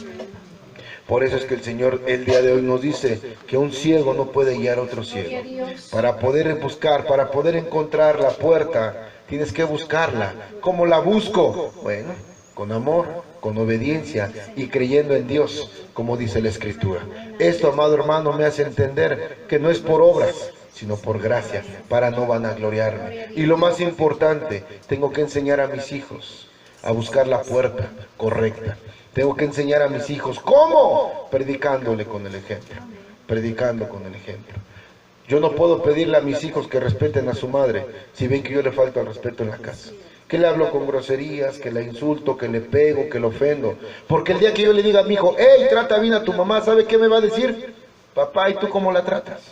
[SPEAKER 1] Por eso es que el Señor el día de hoy nos dice que un ciego no puede guiar a otro ciego. Para poder buscar, para poder encontrar la puerta, tienes que buscarla. ¿Cómo la busco? Bueno, con amor, con obediencia y creyendo en Dios, como dice la Escritura. Esto, amado hermano, me hace entender que no es por obras, sino por gracia, para no vanagloriarme. Y lo más importante, tengo que enseñar a mis hijos a buscar la puerta correcta. Tengo que enseñar a mis hijos, ¿cómo? Predicándole con el ejemplo, predicando con el ejemplo. Yo no puedo pedirle a mis hijos que respeten a su madre si ven que yo le falto al respeto en la casa. Que le hablo con groserías, que la insulto, que le pego, que le ofendo. Porque el día que yo le diga a mi hijo, hey, trata bien a tu mamá, ¿sabe qué me va a decir? Papá, ¿y tú cómo la tratas?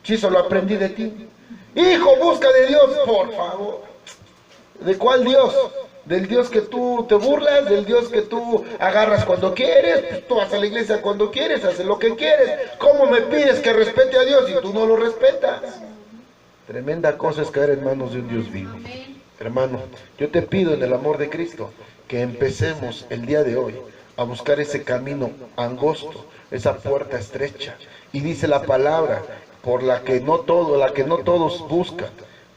[SPEAKER 1] Sí, eso lo aprendí de ti. Hijo, busca de Dios, por favor. ¿De cuál Dios? Del Dios que tú te burlas, del Dios que tú agarras cuando quieres, pues tú vas a la iglesia cuando quieres, haces lo que quieres. ¿Cómo me pides que respete a Dios y tú no lo respetas? Tremenda cosa es caer en manos de un Dios vivo. Hermano, yo te pido en el amor de Cristo que empecemos el día de hoy a buscar ese camino angosto, esa puerta estrecha. Y dice la palabra, por la que no todos buscan,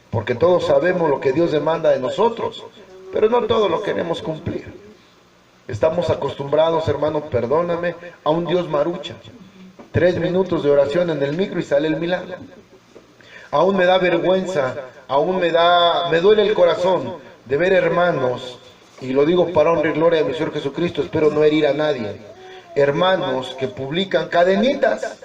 [SPEAKER 1] porque todos sabemos lo que Dios demanda de nosotros, pero no todo lo queremos cumplir. Estamos acostumbrados, hermano, perdóname, a un Dios marucha. 3 minutos de oración en el micro y sale el milagro. Aún me da vergüenza, me duele el corazón de ver hermanos, y lo digo para honra y gloria de mi Señor Jesucristo, espero no herir a nadie, hermanos que publican cadenitas,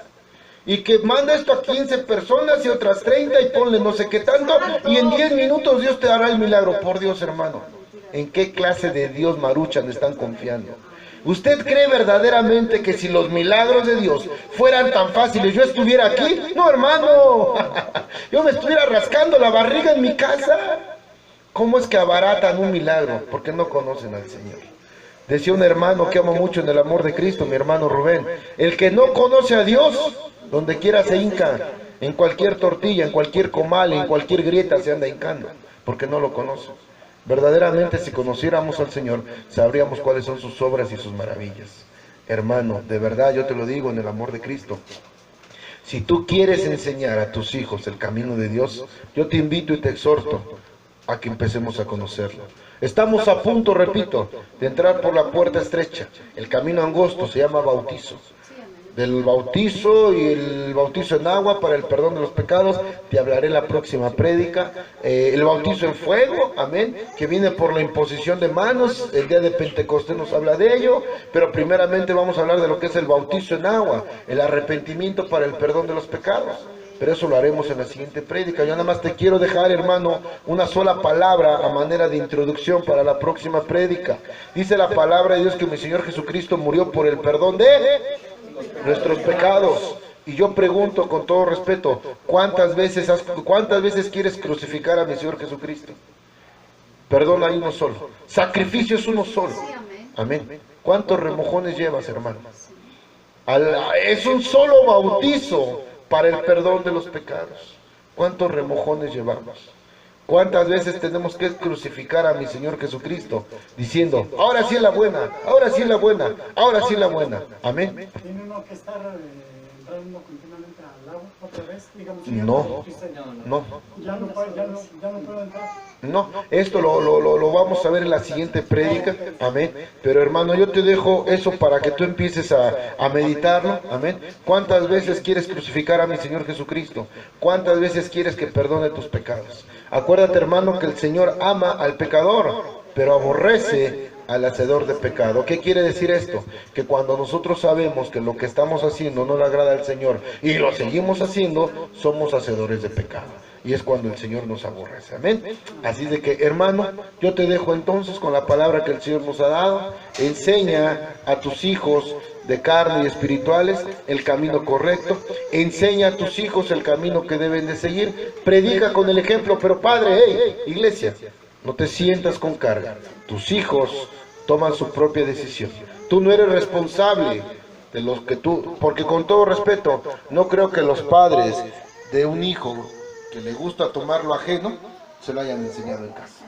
[SPEAKER 1] y que manda esto a 15 personas y otras 30 y ponle no sé qué tanto, y en 10 minutos Dios te hará el milagro. Por Dios, hermano, ¿en qué clase de Dios maruchan están confiando? ¿Usted cree verdaderamente que si los milagros de Dios fueran tan fáciles, yo estuviera aquí? No, hermano, yo me estuviera rascando la barriga en mi casa. ¿Cómo es que abaratan un milagro? Porque no conocen al Señor. Decía un hermano que amo mucho en el amor de Cristo, mi hermano Rubén, el que no conoce a Dios, donde quiera se hinca, en cualquier tortilla, en cualquier comal, en cualquier grieta se anda hincando, porque no lo conoce. Verdaderamente, si conociéramos al Señor, sabríamos cuáles son sus obras y sus maravillas. Hermano, de verdad yo te lo digo en el amor de Cristo. Si tú quieres enseñar a tus hijos el camino de Dios, yo te invito y te exhorto a que empecemos a conocerlo. Estamos a punto, repito, de entrar por la puerta estrecha. El camino angosto se llama bautizo. del bautizo y el bautizo en agua para el perdón de los pecados, te hablaré en la próxima prédica. El bautizo en fuego, amén, que viene por la imposición de manos, el día de Pentecostés nos habla de ello, pero primeramente vamos a hablar de lo que es el bautizo en agua, el arrepentimiento para el perdón de los pecados. Pero eso lo haremos en la siguiente prédica. Yo nada más te quiero dejar, hermano, una sola palabra a manera de introducción para la próxima prédica. Dice la palabra de Dios que mi Señor Jesucristo murió por el perdón de nuestros pecados. Y yo pregunto con todo respeto, ¿cuántas veces quieres crucificar a mi Señor Jesucristo? Perdón hay uno solo. Sacrificio es uno solo. Amén. ¿Cuántos remojones llevas, hermano? Es un solo bautizo para el perdón de los pecados. ¿Cuántos remojones llevamos? ¿Cuántas veces tenemos que crucificar a mi Señor Jesucristo diciendo, ahora sí es la buena, ahora sí es la buena, ahora sí es la buena? Amén.
[SPEAKER 5] ¿Tiene uno que estar entrando continuamente al agua otra vez? Digamos,
[SPEAKER 1] No.
[SPEAKER 5] Ya no puedo entrar.
[SPEAKER 1] No, esto lo vamos a ver en la siguiente prédica, amén. Pero hermano, yo te dejo eso para que tú empieces a meditarlo, amén. ¿Cuántas veces quieres crucificar a mi Señor Jesucristo? ¿Cuántas veces quieres que perdone tus pecados? Acuérdate, hermano, que el Señor ama al pecador, pero aborrece al hacedor de pecado. ¿Qué quiere decir esto? Que cuando nosotros sabemos que lo que estamos haciendo no le agrada al Señor y lo seguimos haciendo, somos hacedores de pecado. Y es cuando el Señor nos aborrece. Amén. Así de que, hermano, yo te dejo entonces con la palabra que el Señor nos ha dado. Enseña a tus hijos de carne y espirituales el camino correcto. Enseña a tus hijos el camino que deben de seguir. Predica con el ejemplo. Pero padre, iglesia, no te sientas con carga. Tus hijos toman su propia decisión. Tú no eres responsable de los que porque con todo respeto, no creo que los padres de un hijo que le gusta tomar lo ajeno, se lo hayan enseñado en casa.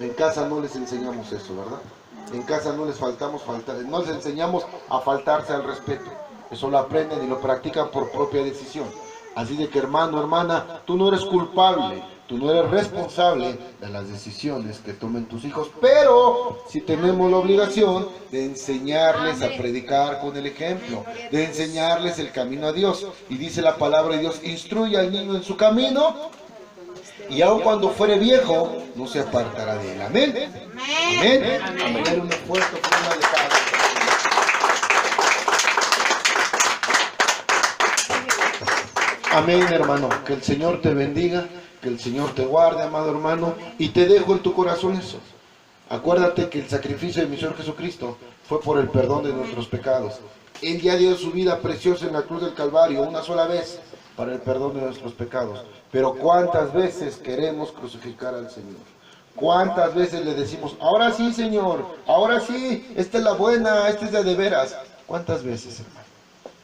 [SPEAKER 1] En casa no les enseñamos eso, ¿verdad? En casa no les no les enseñamos a faltarse al respeto. Eso lo aprenden y lo practican por propia decisión. Así de que, hermano, hermana, tú no eres culpable, tú no eres responsable de las decisiones que tomen tus hijos, pero sí tenemos la obligación de enseñarles a predicar con el ejemplo, de enseñarles el camino a Dios. Y dice la palabra de Dios, instruye al niño en su camino, y aun cuando fuere viejo, no se apartará de él. Amén. Amén. Amén. Un esfuerzo por una de cada. Amén, hermano. Que el Señor te bendiga, que el Señor te guarde, amado hermano, y te dejo en tu corazón eso. Acuérdate que el sacrificio de mi Señor Jesucristo fue por el perdón de nuestros pecados. Él ya dio su vida preciosa en la cruz del Calvario una sola vez para el perdón de nuestros pecados. Pero ¿cuántas veces queremos crucificar al Señor? ¿Cuántas veces le decimos, ahora sí, Señor, ahora sí, esta es la buena, esta es la de veras? ¿Cuántas veces, hermano?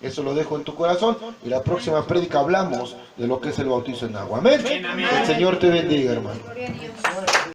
[SPEAKER 1] Eso lo dejo en tu corazón y la próxima prédica hablamos de lo que es el bautizo en agua. Amén. El Señor te bendiga, hermano.